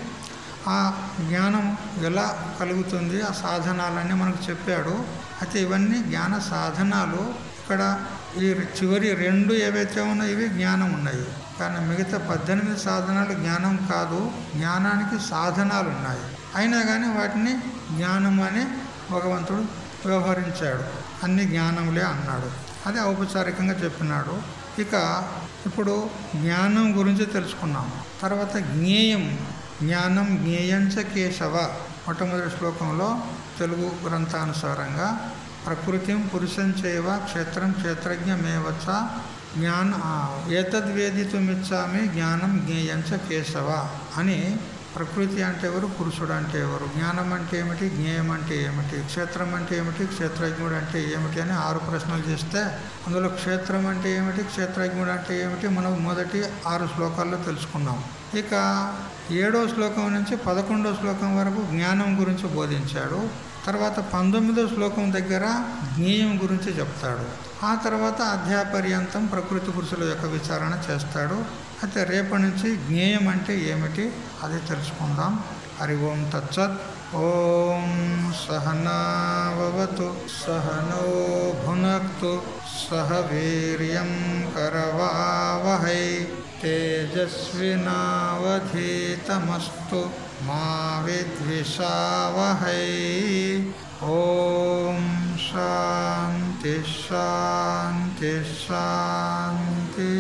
ఆ జ్ఞానం ఎలా కలుగుతుంది, ఆ సాధనాలన్నీ మనకు చెప్పాడు. అయితే ఇవన్నీ జ్ఞాన సాధనాలు. ఇక్కడ ఈ చివరి 2 ఏవైతే ఉన్నాయో ఇవి జ్ఞానం ఉన్నాయి. కానీ మిగతా 18 సాధనాలు జ్ఞానం కాదు, జ్ఞానానికి సాధనాలు ఉన్నాయి. అయినా కానీ వాటిని జ్ఞానం అని భగవంతుడు వ్యవహరించాడు. అన్ని జ్ఞానములే అన్నాడు. అదే ఔపచారికంగా చెప్పినాడు. ఇక ఇప్పుడు జ్ఞానం గురించి తెలుసుకున్నాం. తర్వాత జ్ఞేయం. జ్ఞానం జ్ఞేయంచ కేశవ. మొట్టమొదటి శ్లోకంలో తెలుగు గ్రంథానుసారంగా ప్రకృతిం పురుషంచైవ క్షేత్రం క్షేత్రజ్ఞమేవచ ఏతద్వేదితుమిచ్చామి జ్ఞానం జ్ఞేయంచ కేశవ అని. ప్రకృతి అంటే ఎవరు, పురుషుడు అంటే ఎవరు, జ్ఞానం అంటే ఏమిటి, జ్ఞేయం అంటే ఏమిటి, క్షేత్రం అంటే ఏమిటి, క్షేత్రజ్ఞుడు అంటే ఏమిటి అని 6 ప్రశ్నలు చేస్తే అందులో క్షేత్రం అంటే ఏమిటి, క్షేత్రజ్ఞుడు అంటే ఏమిటి మనం మొదటి 6 శ్లోకాల్లో తెలుసుకున్నాం. ఇక 7వ శ్లోకం నుంచి 11వ శ్లోకం వరకు జ్ఞానం గురించి బోధించాడు. తర్వాత 19వ శ్లోకం దగ్గర జ్ఞేయం గురించి చెప్తాడు. ఆ తర్వాత అధ్యాపర్యంతం ప్రకృతి పురుషుల యొక్క విచారణ చేస్తాడు. అయితే రేపటి నుంచి జ్ఞేయం అంటే ఏమిటి అది తెలుసుకుందాం. హరి ఓం తత్సత్. ఓం సహనావతు సహనో భునక్తు సహ వీర్యం కరవావహై తేజస్వినావధీతమస్తు మా విద్విషావహై. ఓం శాంతి శాంతి శాంతి.